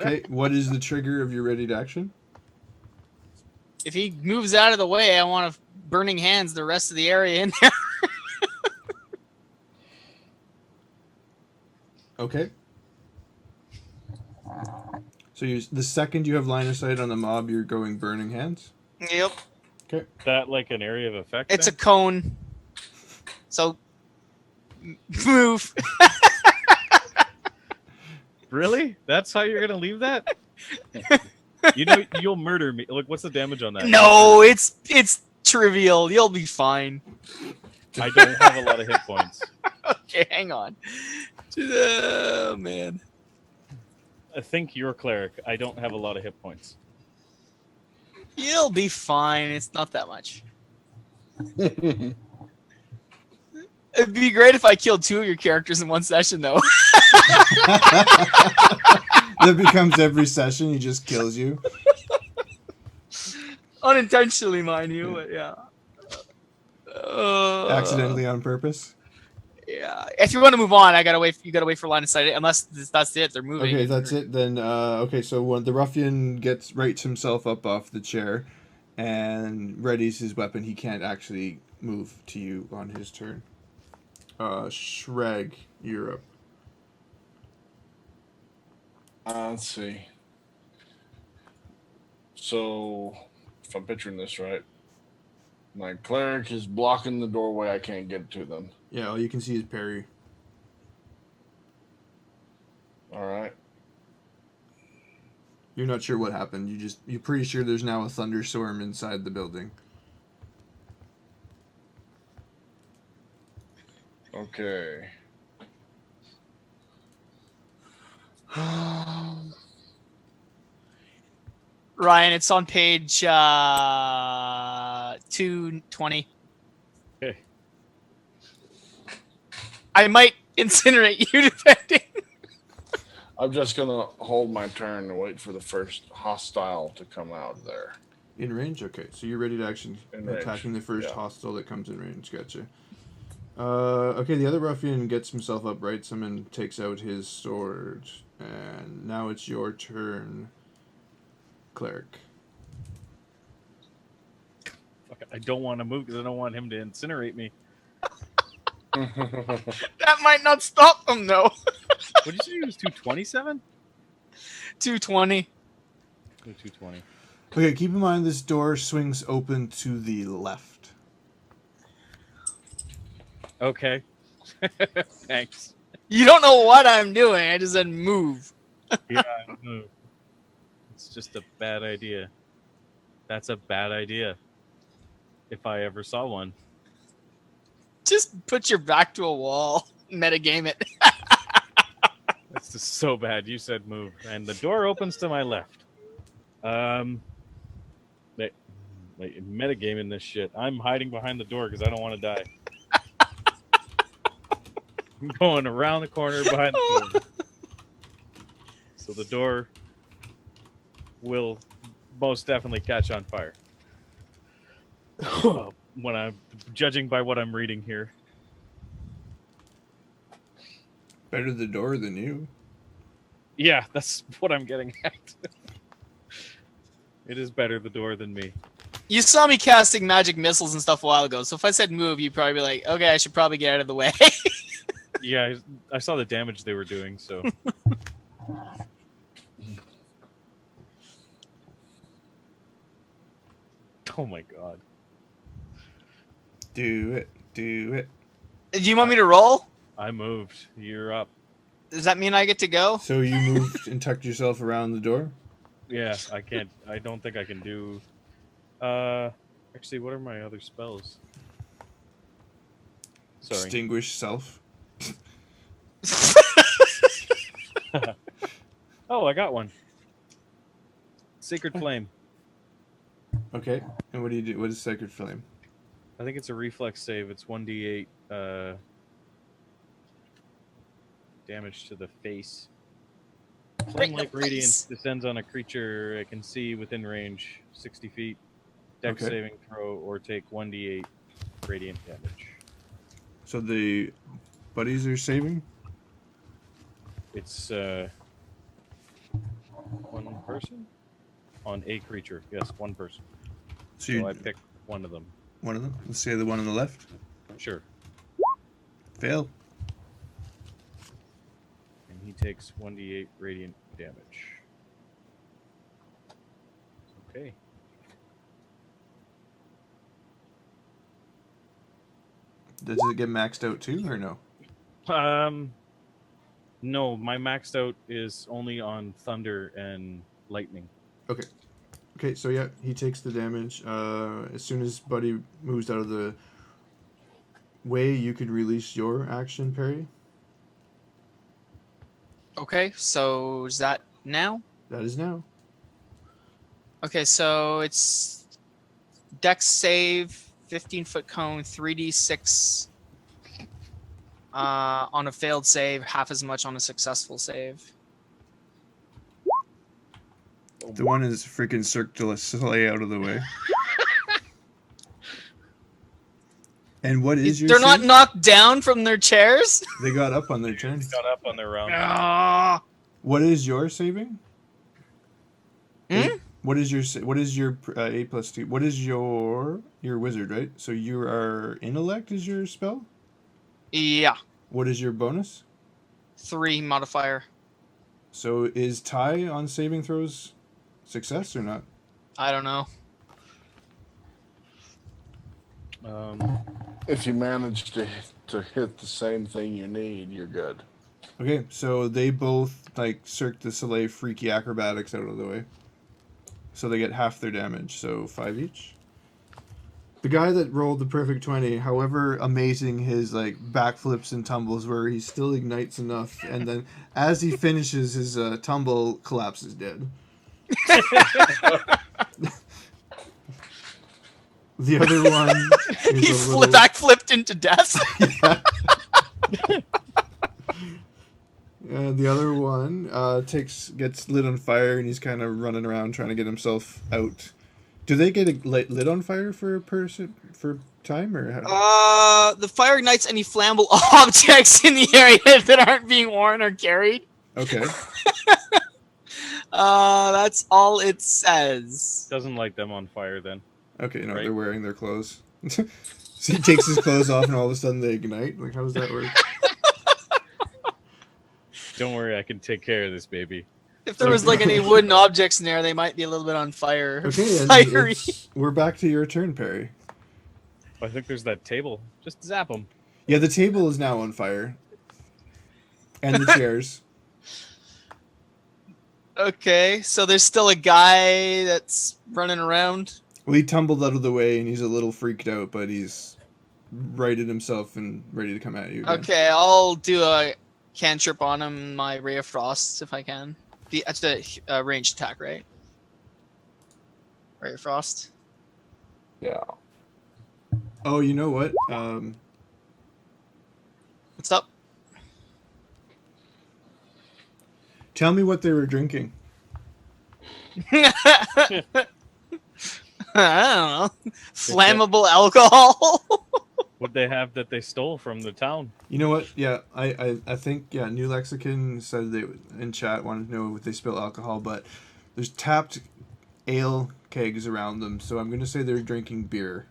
Okay, what is the trigger of your ready to action? If he moves out of the way, I want to burning hands the rest of the area in there. Okay. So the second you have line of sight on the mob, you're going burning hands? Yep. Okay. That like an area of effect? It's a then? cone. So, move. Really? That's how you're gonna leave that? You know, you'll murder me. Like, what's the damage on that? No, it's trivial. You'll be fine. I don't have a lot of hit points. Okay, hang on. Oh, man. I think you're cleric. I don't have a lot of hit points. You'll be fine. It's not that much. It'd be great if I killed 2 of your characters in one session, though. That becomes every session, he just kills you. Unintentionally, mind you, but yeah. Accidentally on purpose. Yeah. If you want to move on, you gotta wait for line of sight. Unless that's it, they're moving. Okay, that's it. Then, okay, so when the ruffian rights himself up off the chair and readies his weapon, he can't actually move to you on his turn. Sragg, you're up. Let's see. So, if I'm picturing this right, my cleric is blocking the doorway. I can't get to them. Yeah, all you can see is Parry. All right. You're not sure what happened. You're pretty sure there's now a thunderstorm inside the building. Okay. Ryan, it's on page 220. Okay. I might incinerate you depending. I'm just gonna hold my turn and wait for the first hostile to come out there. In range? Okay, so you're ready to action In range, attacking the first yeah. hostile that comes in range. Gotcha. Okay, the other ruffian gets himself up, rights him, and takes out his sword. And now it's your turn, cleric. Fuck, I don't want to move because I don't want him to incinerate me. That might not stop them though. What did you say? It was 227? 220. 220. Okay, keep in mind this door swings open to the left. Okay. Thanks. You don't know what I'm doing. I just said move. Yeah, no. It's just a bad idea. That's a bad idea. If I ever saw one. Just put your back to a wall. Metagame it. That's just so bad. You said move. And the door opens to my left. Metagaming this shit. I'm hiding behind the door because I don't want to die. I'm going around the corner behind the door. So the door will most definitely catch on fire. When I'm judging by what I'm reading here. Better the door than you. Yeah, that's what I'm getting at. It is better the door than me. You saw me casting magic missiles and stuff a while ago, so if I said move, you'd probably be like, okay, I should probably get out of the way. Yeah, I saw the damage they were doing, so. Oh my god. Do it. Do it. Do you want me to roll? I moved. You're up. Does that mean I get to go? So you moved and tucked yourself around the door? Yeah, I can't. I don't think I can do. Actually, what are my other spells? Sorry. Extinguish self. Oh, I got one. Sacred Flame. Okay. And what do you do? What is Sacred Flame? I think it's a reflex save. It's 1d8 damage to the face. Flame-like radiance descends on a creature it can see within range, 60 feet. Dex Okay. saving throw or take 1d8 radiant damage. So the buddies are saving? It's one person on a creature. Yes, one person. So So I pick one of them. one of them? Let's say the one on the left. Sure. Fail. And he takes 1d8 radiant damage. Okay. Does it get maxed out too, or no? No, my maxed out is only on thunder and lightning. Okay. Okay, so yeah, he takes the damage. As soon as Buddy moves out of the way, you can release your action, Parry. Okay, so is that now? That is now. Okay, so it's Dex save, 15-foot cone, 3d6 on a failed save, half as much on a successful save. The one is freaking circular sleigh out of the way. And what is your They're not save? knocked down from their chairs? They got up on their turn. Got up on their round. Ah. What is your saving? Hmm? What is your 8 plus 2? What is your wizard, right? So you are intellect is your spell? Yeah, What is your bonus? 3 modifier. So is tie on saving throws success or not? I don't know. If you manage to hit the same thing you need, you're good. Okay, so they both like Cirque du Soleil freaky acrobatics out of the way. So they get half their damage, so 5 each. The guy that rolled the perfect 20, however amazing his like backflips and tumbles were, he still ignites enough, and then as he finishes his tumble, collapses dead. The other one is He a little... backflipped into death. And the other one gets lit on fire, and he's kind of running around trying to get himself out. Do they get lit on fire for time, or how? The fire ignites any flammable objects in the area that aren't being worn or carried. Okay. That's all it says. Doesn't light them on fire then. Okay, no, Right. they're wearing their clothes. So he takes his clothes off, and all of a sudden they ignite. Like, how does that work? Don't worry, I can take care of this baby. If there was like any wooden objects in there, they might be a little bit on fire. Okay, and Fiery. we're back to your turn, Parry. I think there's that table. Just zap them. Yeah, the table is now on fire. And the chairs. Okay, so there's still a guy that's running around. Well, he tumbled out of the way, and he's a little freaked out, but he's righted himself and ready to come at you again. Okay, I'll do a cantrip on him, my Ray of Frost, if I can. That's a ranged attack, right? Ray of Frost. Yeah. Oh, you know what? What's up? Tell me what they were drinking. I don't know. Flammable alcohol. What they have that they stole from the town? You know what? Yeah, I think, New Lexicon said they in chat wanted to know if they spill alcohol, but there's tapped ale kegs around them, so I'm going to say they're drinking beer.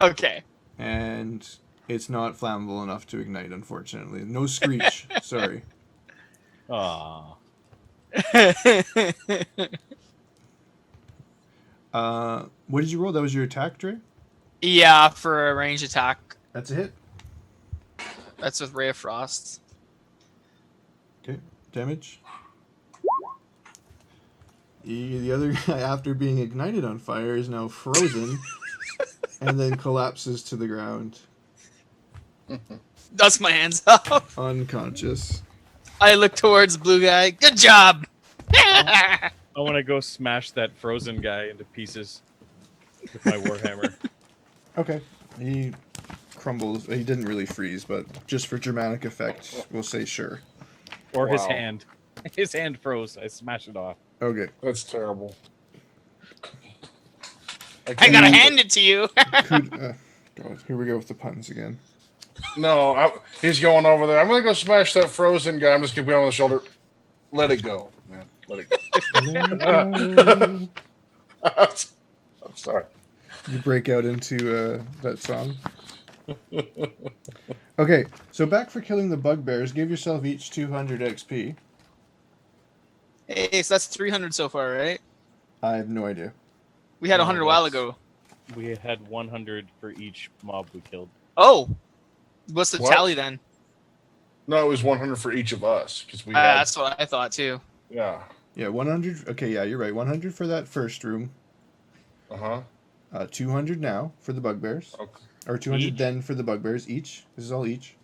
Okay. And it's not flammable enough to ignite, unfortunately. No screech. Sorry. Ah, What did you roll? That was your attack, Dre? Yeah, for a ranged attack. That's a hit. That's with Ray of Frost. Okay. Damage. The other guy, after being ignited on fire, is now frozen and then collapses to the ground. Dust my hands up. Unconscious. I look towards blue guy. Good job. I want to go smash that frozen guy into pieces with my warhammer. Okay. He crumbles. He didn't really freeze, but just for dramatic effect, we'll say sure. Or his Wow. hand. His hand froze. I smashed it off. Okay. That's terrible. I can't gotta even- hand it to you. God, here we go with the puns again. No, he's going over there. I'm gonna go smash that frozen guy. I'm just gonna be on the shoulder. Let it go, man. Let it go. I'm sorry. You break out into that song. Okay, so back for killing the bugbears. Give yourself each 200 XP. Hey, so that's 300 so far, right? I have no idea. We had No, 100 a while that's- ago. We had 100 for each mob we killed. Oh, what's the What? tally then? No, it was 100 for each of us because we had. That's what I thought too. Yeah. Yeah, 100. Okay, yeah, you're right. 100 for that first room. Uh huh. 200 now for the bugbears. Okay. Or 200 Each? then for the bugbears. Each. This is all each.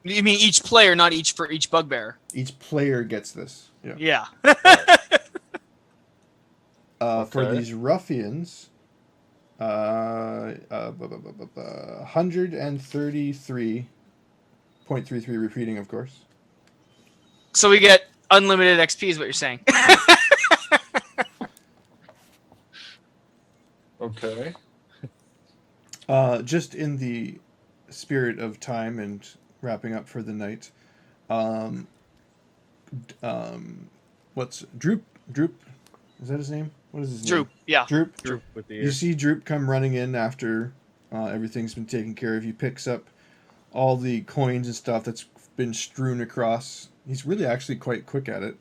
You mean each player, not each for each bugbear? Each player gets this. Yeah. Yeah. For Okay. these ruffians, 133.33 repeating, of course. So we get unlimited XP, is what you're saying. Okay. Just in the spirit of time and wrapping up for the night, what's Droop? Is that his name? What is his Droop. name? Yeah. Droop. Droop with the ear. You see Droop come running in after everything's been taken care of. He picks up all the coins and stuff that's been strewn across. He's really actually quite quick at it.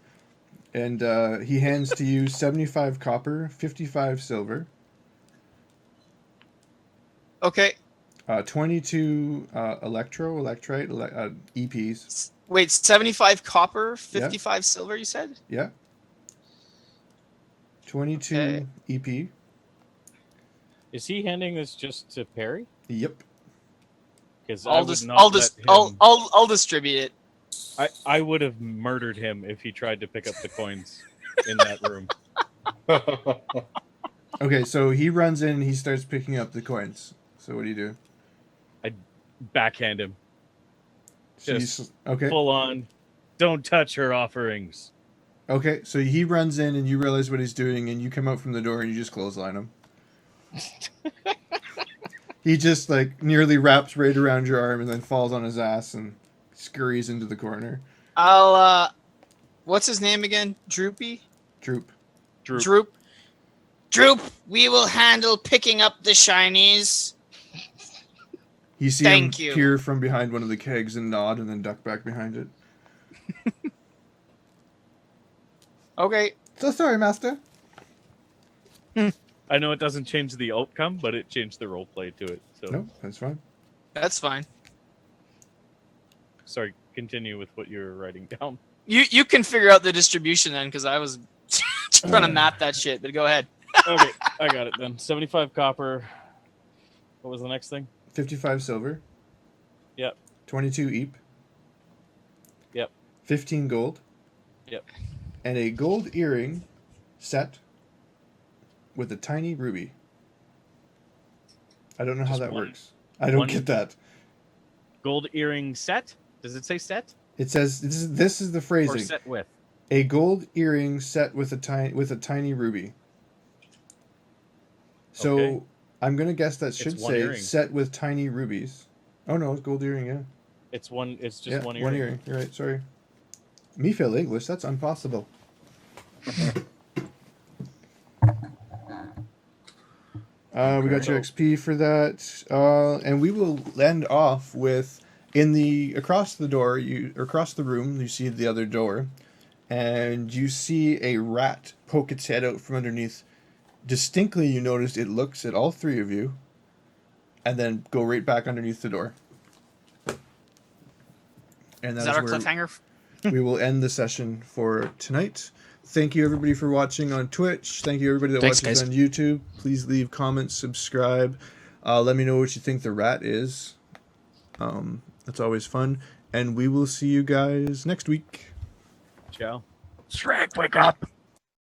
And he hands to you 75 copper, 55 silver, Okay. 22 electrite, EPs. Wait, 75 copper, 55 silver, you said? Yeah. 22 Okay. EP. Is he handing this just to Parry? Yep. Because I'll distribute it. I would have murdered him if he tried to pick up the coins in that room. Okay, so he runs in and he starts picking up the coins. So what do you do? Backhand him. So Just okay. Full on. Don't touch her offerings. Okay, so he runs in and you realize what he's doing and you come out from the door and you just clothesline him. He just like nearly wraps right around your arm and then falls on his ass and scurries into the corner. I'll what's his name again? Droopy? Droop. Droop. Droop, we will handle picking up the shinies. You see Thank him you. peer from behind one of the kegs and nod and then duck back behind it. Okay. So sorry, master. I know it doesn't change the outcome, but it changed the roleplay to it. So No, that's fine. That's fine. sorry, continue with what you're writing down. You can figure out the distribution then, because I was trying to map that shit. But go ahead. Okay, I got it then. 75 copper. What was the next thing? 55 silver. Yep. 22 eep. Yep. 15 gold. Yep. And a gold earring set with a tiny ruby. I don't know how Just that one- works. I don't one- get that. Gold earring set? Does it say set? It says this is the Or phrasing. set with? A gold earring set with a tiny ruby. So Okay. I'm gonna guess that should one say earring. set with tiny rubies. Oh no, it's gold earring. Yeah, It's just yeah, one earring. one earring. You're right. Sorry. Me fail English. That's impossible. We got your XP for that, and we will end off with across the room. You see the other door, and you see a rat poke its head out from underneath. Distinctly, you notice it looks at all three of you, and then go right back underneath the door. And Is that that our where cliffhanger? we will end the session for tonight. Thank you everybody for watching on Twitch. Thank you everybody that Thanks, watches guys. on YouTube. Please leave comments, subscribe. Let me know what you think the rat is. That's always fun. And we will see you guys next week. Ciao. Sragg, wake up!